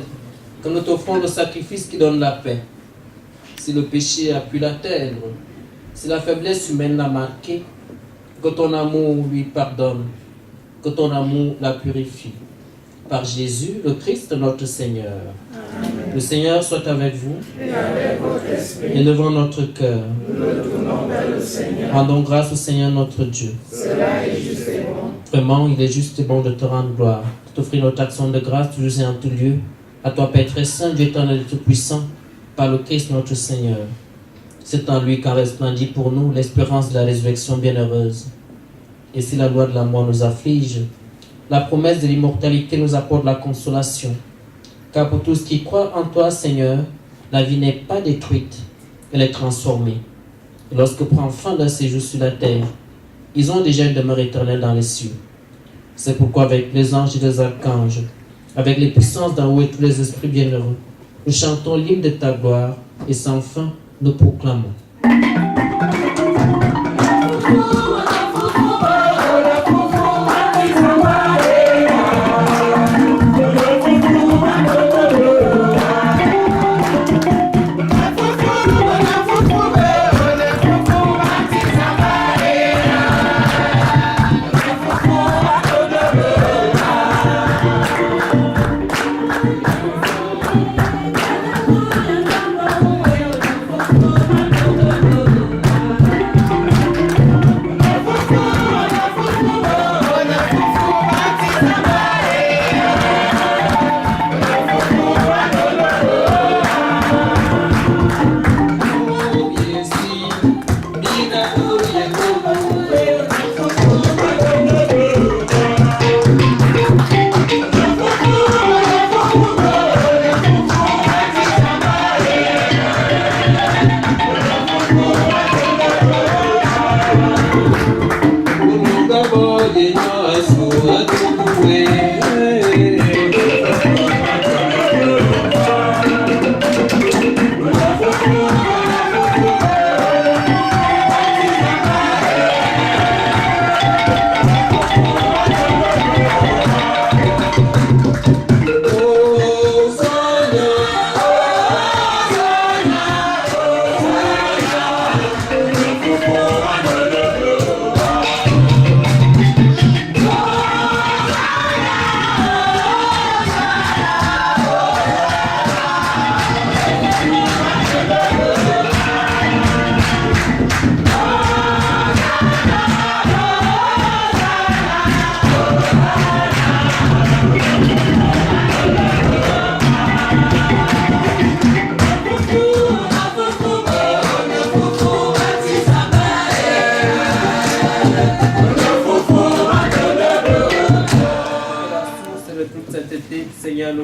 C: que nous t'offrons le sacrifice qui donne la paix. Si le péché a pu l'atteindre, si la faiblesse humaine l'a marqué, que ton amour lui pardonne, que ton amour la purifie. Par Jésus, le Christ, notre Seigneur.
D: Amen.
C: Le Seigneur soit avec vous
D: Et avec votre esprit.
C: Élevons notre cœur.
D: Nous le tournons vers le Seigneur.
C: Rendons grâce au Seigneur notre Dieu.
D: Cela est juste et bon.
C: Vraiment, il est juste et bon de te rendre gloire, de t'offrir notre action de grâce toujours et en tout lieu. À toi, Père très saint, Dieu éternel et tout-puissant, par le Christ notre Seigneur. C'est en lui qu'a resplendit pour nous l'espérance de la résurrection bienheureuse. Et si la loi de la mort nous afflige, la promesse de l'immortalité nous apporte la consolation. Car pour tous qui croient en toi, Seigneur, la vie n'est pas détruite, elle est transformée. Et lorsque prend fin leur séjour sur la terre, ils ont déjà une demeure éternelle dans les cieux. C'est pourquoi avec les anges et les archanges, avec les puissances d'en haut et tous les esprits bienheureux, nous chantons l'hymne de ta gloire et sans fin nous proclamons.
D: Amen.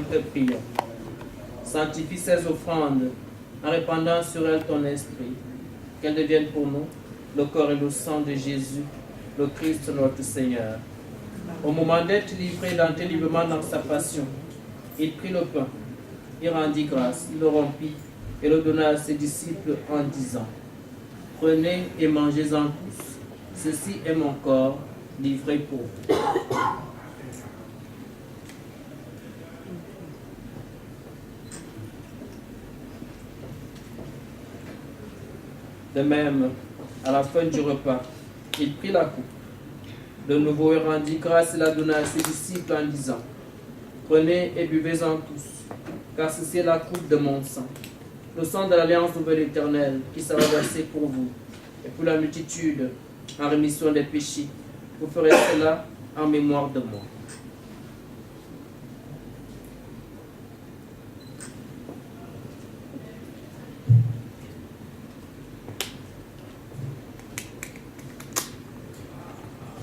C: nous te prions. Sanctifie ces offrandes en répandant sur elles ton esprit, qu'elles deviennent pour nous le corps et le sang de Jésus, le Christ notre Seigneur. Au moment d'être livré d'entrer librement dans sa passion, il prit le pain, il rendit grâce, il le rompit et le donna à ses disciples en disant: Prenez et mangez-en tous, ceci est mon corps livré pour vous. De même, à la fin du repas, il prit la coupe. De nouveau, il rendit grâce et la donna à ses disciples en disant: Prenez et buvez-en tous, car ceci est la coupe de mon sang, le sang de l'alliance nouvelle éternelle, qui sera versé pour vous et pour la multitude en rémission des péchés. Vous ferez cela en mémoire de moi.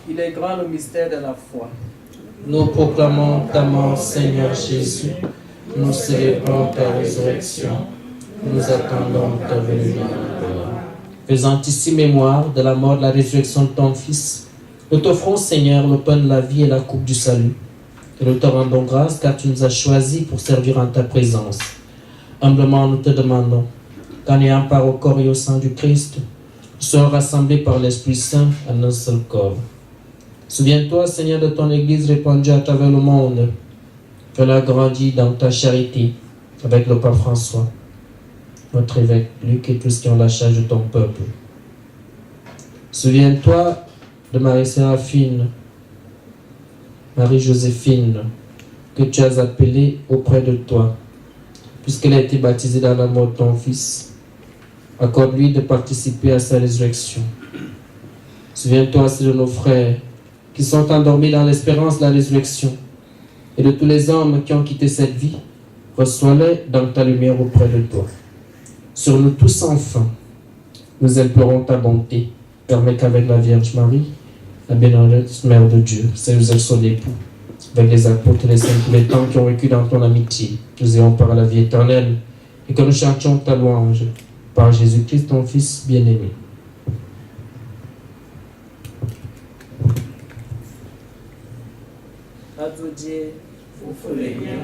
C: Il est grand le mystère de la foi.
B: Nous proclamons ta mort, Seigneur Jésus. Nous célébrons ta résurrection. Nous attendons ta venue dans le monde. Faisant ici mémoire de la mort et de la résurrection de ton Fils, nous t'offrons, Seigneur, le pain de la vie et la coupe du salut. Et nous te rendons grâce car tu nous as choisis pour servir en ta présence. Humblement, nous te demandons qu'en ayant part au corps et au sang du Christ, nous soyons rassemblés par l'Esprit Saint en un seul corps. Souviens-toi, Seigneur, de ton Église répandue à travers le monde. Fais-la grandir dans ta charité avec le pape François, notre évêque Luc et tous qui ont la charge de ton peuple. Souviens-toi de Marie-Séraphine, Marie-Joséphine, que tu as appelée auprès de toi, puisqu'elle a été baptisée dans la mort de ton Fils. Accorde-lui de participer à sa résurrection. Souviens-toi aussi de nos frères qui sont endormis dans l'espérance de la résurrection, et de tous les hommes qui ont quitté cette vie. Reçois-les dans ta lumière auprès de toi. Sur nous tous enfin, nous implorons ta bonté. Permets qu'avec la Vierge Marie, la bénédicte Mère de Dieu, Saint-Joseph son époux, avec les apôtres et les saints tous les temps qui ont vécu dans ton amitié, nous ayons part à la vie éternelle, et que nous chantions ta louange par Jésus-Christ, ton Fils bien-aimé.
C: Adodie, Fufulenha,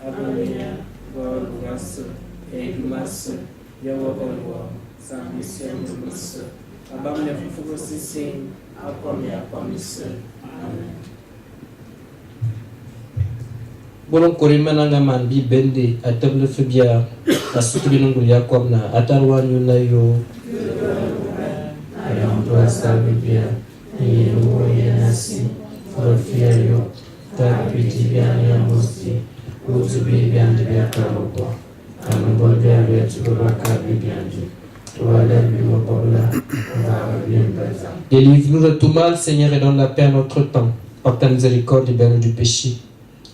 C: Abolenha, Guaruaço, Egmaço, Yawabalua, Samissão do Misso, Abamia Fufucicim, Aquamia Quamisso. Amém.
B: Bolon korimana man bi bende atable febia asutubi nungulia kwamna atarwa nyuna yo ayam tuasa bibia ni ruo yenasi forfia yo ta bitibiani amosti uzubi biandi bia karoko anubol bia bia tubaka bibiandi toala bimo pobla Délivre-nous de tout mal, Seigneur, et donne la paix à notre temps, par ta miséricorde libère-nous du péché.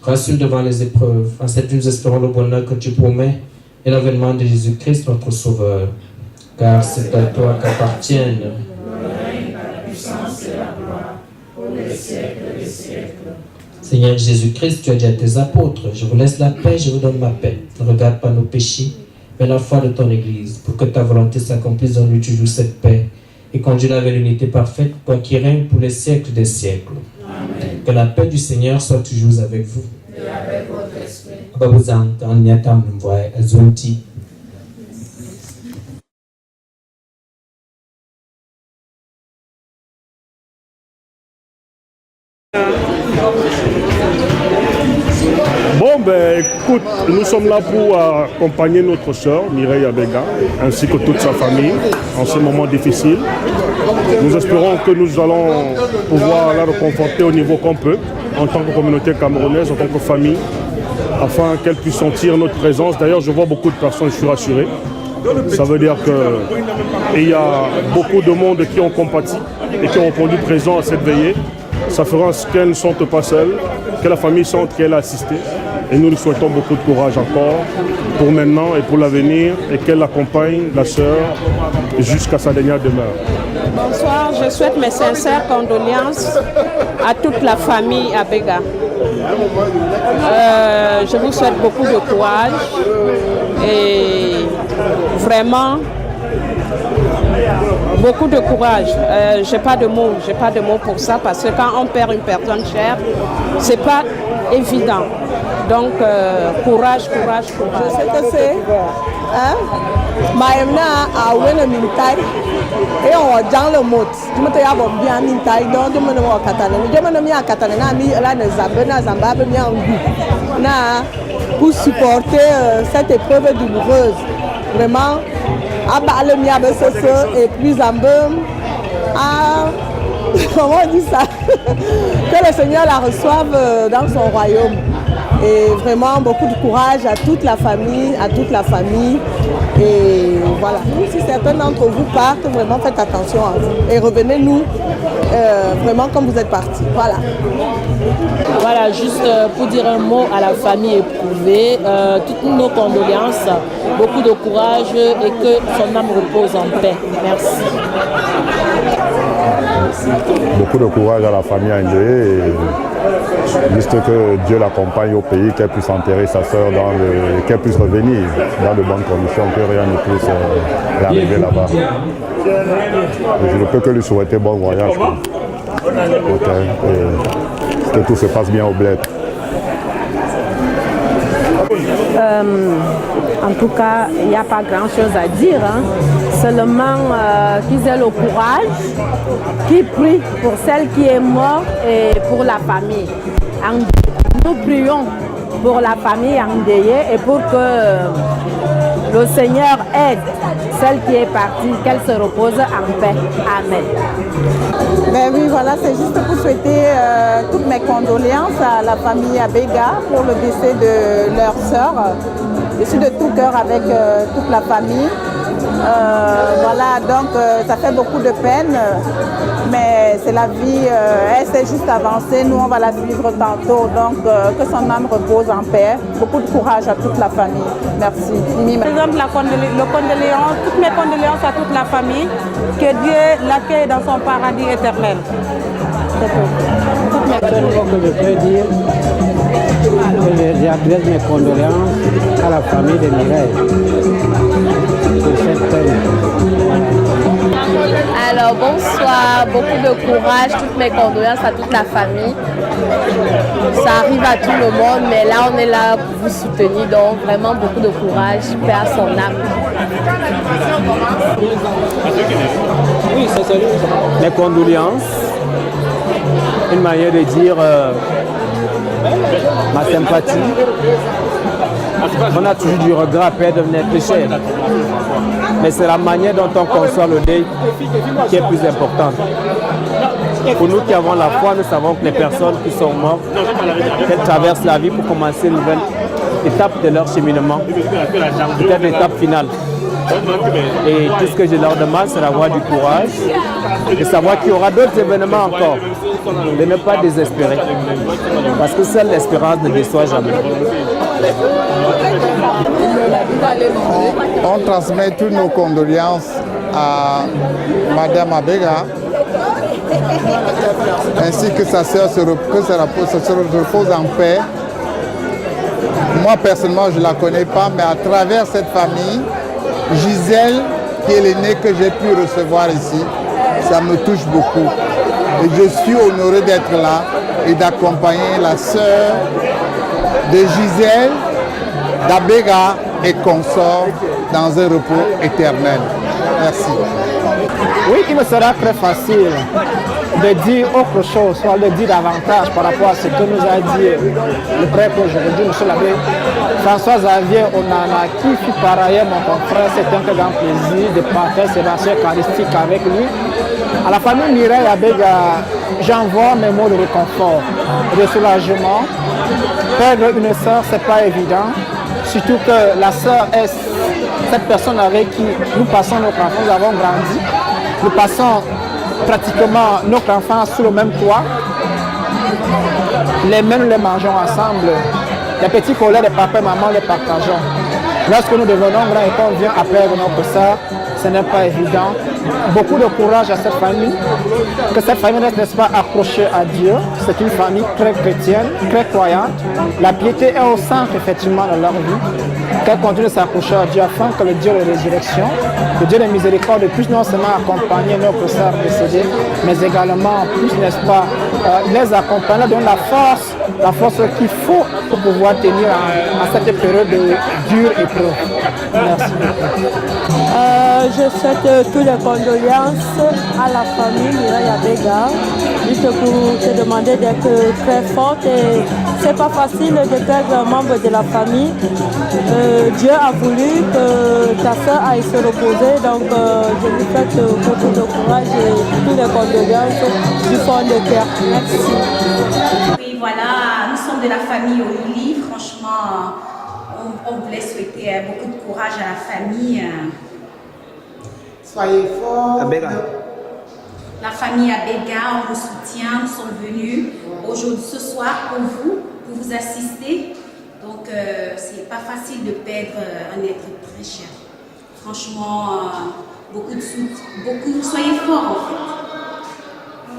B: Rassure devant les épreuves. En cette vie, nous espérons le bonheur que tu promets et l'avènement de Jésus-Christ, notre Sauveur. Car c'est à toi qu'appartiennent
D: le règne, la puissance et la gloire, pour les siècles des siècles.
B: Seigneur Jésus-Christ, tu as dit à tes apôtres, je vous laisse la paix, je vous donne ma paix. Ne regarde pas nos péchés, mais la foi de ton Église, pour que ta volonté s'accomplisse en lui, tu joues cette paix et conduis-la vers l'unité parfaite, toi qui règnes pour les siècles des siècles.
D: Amen.
B: Que la paix du Seigneur soit toujours avec vous.
D: Et avec votre esprit.
B: Babuzang kan nyatam mvoy azunti.
F: Bon, ben écoute, nous sommes là pour accompagner notre sœur Mireille Abega, ainsi que toute sa famille, en ce moment difficile. Nous espérons que nous allons pouvoir la réconforter au niveau qu'on peut, en tant que communauté camerounaise, en tant que famille, afin qu'elle puisse sentir notre présence. D'ailleurs, je vois beaucoup de personnes, je suis rassuré. Ça veut dire qu'il y a beaucoup de monde qui ont compati et qui ont répondu présent à cette veillée. Ça fera qu'elle ne sente pas seule, que la famille sente qu'elle a assisté et nous lui souhaitons beaucoup de courage encore pour maintenant et pour l'avenir et qu'elle accompagne la sœur jusqu'à sa dernière demeure.
D: Bonsoir, je souhaite mes sincères condoléances à toute la famille Abega. Je vous souhaite beaucoup de courage et vraiment beaucoup de courage. J'ai pas de mots pour ça parce que quand on perd une personne chère, c'est pas évident. Donc courage.
G: Je sais que c'est Maïmna a oué mintai et on a dans le mot. Je me dis à bien mintai donc je me dis à Katana. Je me dis à Katana na mi la Zamba bien en goût. Na pour supporter cette épreuve douloureuse. Vraiment à le mia et puis Zambem à comment on dit ça que le Seigneur la reçoive dans son royaume. Et vraiment beaucoup de courage à toute la famille, Et voilà, si certains d'entre vous partent, vraiment faites attention à vous. Et revenez-nous vraiment comme vous êtes partis. Voilà.
H: Voilà, juste pour dire un mot à la famille éprouvée, toutes nos condoléances, beaucoup de courage et que son âme repose en paix. Merci.
I: Beaucoup de courage à la famille endeuillée et juste que Dieu l'accompagne au pays, qu'elle puisse enterrer sa sœur, qu'elle puisse revenir dans de bonnes conditions, que rien ne puisse arriver là-bas. Je ne peux que lui souhaiter bon voyage. Et que tout se passe bien au bled.
J: En tout cas, il n'y a pas grand-chose à dire. Seulement qu'ils aient le courage, qu'ils prient pour celle qui est morte et pour la famille. Nous prions pour la famille endeuillée et pour que le Seigneur aide celle qui est partie, qu'elle se repose en paix. Amen.
G: Ben oui, voilà, c'est juste pour souhaiter toutes mes condoléances à la famille Abega pour le décès de leur sœur. Je suis de tout cœur avec toute la famille. Voilà, donc ça fait beaucoup de peine, mais c'est la vie, elle s'est juste avancée, nous on va la suivre tantôt, donc que son âme repose en paix. Beaucoup de courage à toute la famille. Merci.
D: Par exemple, toutes mes condoléances à toute la famille, que Dieu l'accueille dans son paradis éternel. C'est tout.
K: Ce que je peux dire, j'adresse mes condoléances à la famille de Mireille.
L: Alors bonsoir, beaucoup de courage, toutes mes condoléances à toute la famille. Ça arrive à tout le monde, mais là on est là pour vous soutenir, donc vraiment beaucoup de courage, paix à son âme.
K: Oui, c'est salut. Mes condoléances, une manière de dire ma sympathie. On a toujours du regret à perdre notre cher. Mais c'est la manière dont on conçoit le deuil qui est plus importante. Pour nous qui avons la foi, nous savons que les personnes qui sont mortes, qu'elles traversent la vie pour commencer une nouvelle étape de leur cheminement, peut-être l'étape finale. Et tout ce que je leur demande, c'est d'avoir du courage, de savoir qu'il y aura d'autres événements encore, de ne pas désespérer. Parce que seule l'espérance ne déçoit jamais.
M: On transmet toutes nos condoléances à Madame Abega, ainsi que sa sœur se repose en paix. Moi personnellement je ne la connais pas, mais à travers cette famille, Gisèle, qui est l'aînée que j'ai pu recevoir ici, ça me touche beaucoup. Et je suis honoré d'être là et d'accompagner la sœur de Gisèle, d'Abega et consort dans un repos éternel. Merci.
K: Oui, il me sera très facile de dire autre chose, soit de dire davantage par rapport à ce que nous a dit le prêtre aujourd'hui, M. l'abbé François Xavier Onana, qui fut par ailleurs mon confrère. C'est un très grand plaisir de partager ces marchés eucharistiques avec lui. À la famille Mireille Abega, j'envoie mes mots de réconfort, de soulagement. Perdre une sœur, ce n'est pas évident, surtout que la sœur est cette personne avec qui nous passons notre enfance, nous avons grandi, nous passons pratiquement notre enfance sous le même toit. Les mêmes nous les mangeons ensemble. Les petits colères de papa et maman les partageons. Lorsque nous devenons grands et qu'on vient à perdre notre sœur, ce n'est pas évident. Beaucoup de courage à cette famille. Que cette famille reste, n'est-ce pas, accrochée à Dieu. C'est une famille très chrétienne, très croyante. La piété est au centre, effectivement, de leur vie. Qu'elle continue de s'accrocher à Dieu afin que le Dieu de résurrection, le Dieu de miséricorde, puisse non seulement accompagner notre sœur décédée, mais également puisse, n'est-ce pas, les accompagner, donner la force qu'il faut pour pouvoir tenir à cette période de dure épreuve. Merci beaucoup.
G: Je souhaite toutes les condoléances à la famille Mireille Abega, juste pour te demander d'être très forte. C'est pas facile de perdre un membre de la famille. Dieu a voulu que ta soeur aille se reposer, donc je lui souhaite beaucoup de courage et toutes les condoléances du fond de cœur. Merci.
N: Oui, voilà, nous sommes de la famille Olili. Franchement, on voulait souhaiter beaucoup de courage à la famille.
O: Soyez forts.
N: La famille Abega, on vous soutient, nous sommes venus aujourd'hui, ce soir, pour vous assister. Donc, c'est pas facile de perdre un être très cher. Franchement, soyez forts en fait.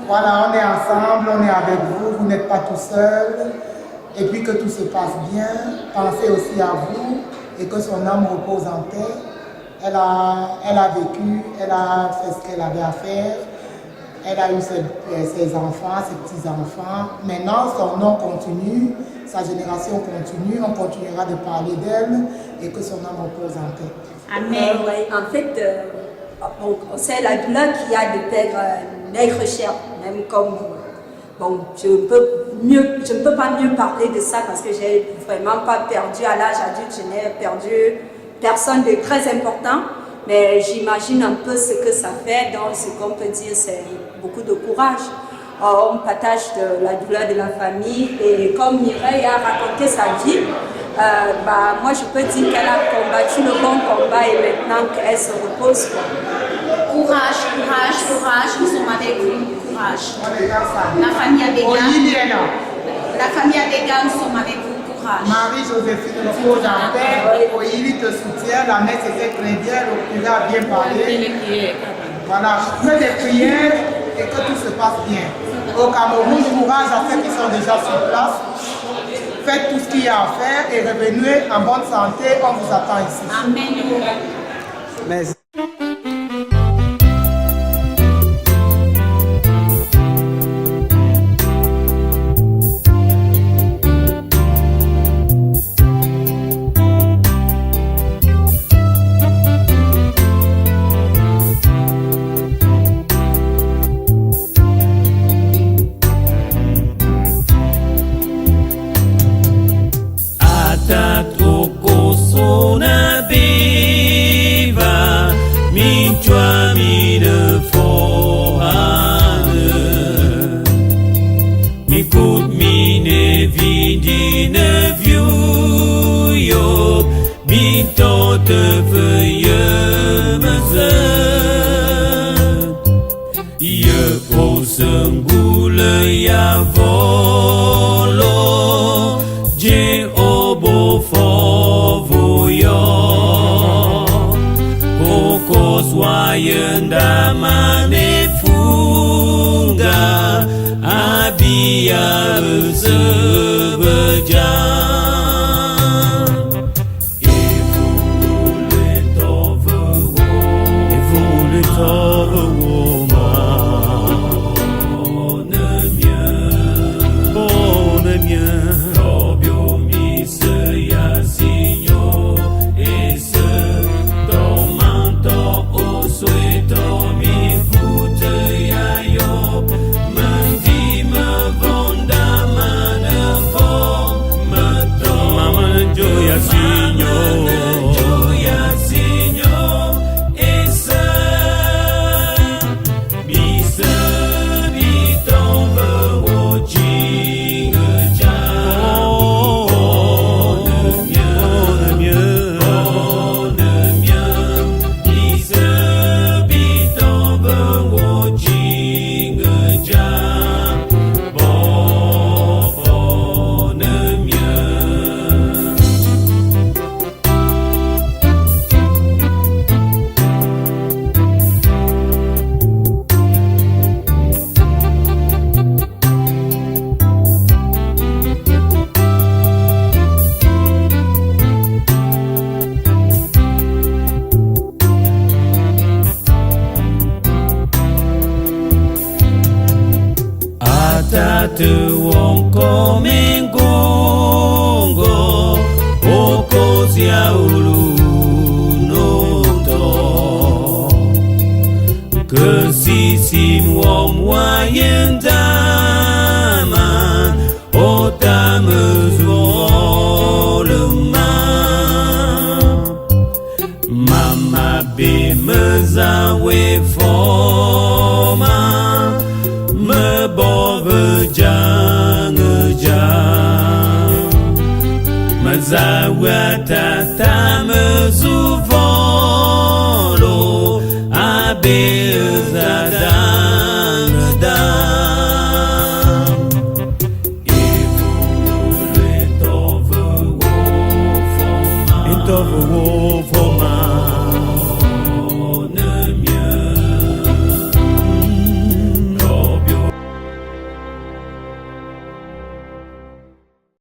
O: Voilà, on est ensemble, on est avec vous, vous n'êtes pas tout seul. Et puis que tout se passe bien. Pensez aussi à vous et que son âme repose en paix. Elle a vécu, elle a fait ce qu'elle avait à faire. Elle a eu ses enfants, ses petits-enfants. Maintenant, son nom continue, sa génération continue. On continuera de parler d'elle et que son âme repose en paix.
N: Amen.
P: En fait, c'est la douleur qu'il y a de perdre un être cher, même comme vous. Bon, je ne peux pas mieux parler de ça parce que j'ai vraiment pas perdu à l'âge adulte, je n'ai perdu personne de très important, mais j'imagine un peu ce que ça fait, donc ce qu'on peut dire c'est beaucoup de courage. On partage la douleur de la famille et comme Mireille a raconté sa vie, moi je peux dire qu'elle a combattu le bon combat et maintenant qu'elle se repose.
N: Courage, nous sommes avec vous. Courage. La famille Abega. La famille Abega, nous sommes avec vous. Courage.
O: Marie-Joséphine repose en paix. Oili te soutient. La messe était très bien. Le curé a bien parlé. Voilà. Faites des prières et que tout se passe bien. Au Cameroun, courage à ceux qui sont déjà sur place. Faites tout ce qu'il y a à faire et revenez en bonne santé. On vous attend ici.
N: Amen.
O: Merci.
Q: Mandi me vonda mana vo wong komengongo okozia ulu noto kesisim wong wayen daman otamezwo lemah mama be mezawe foma me bove jange jang mezawa tata mezuvolo abe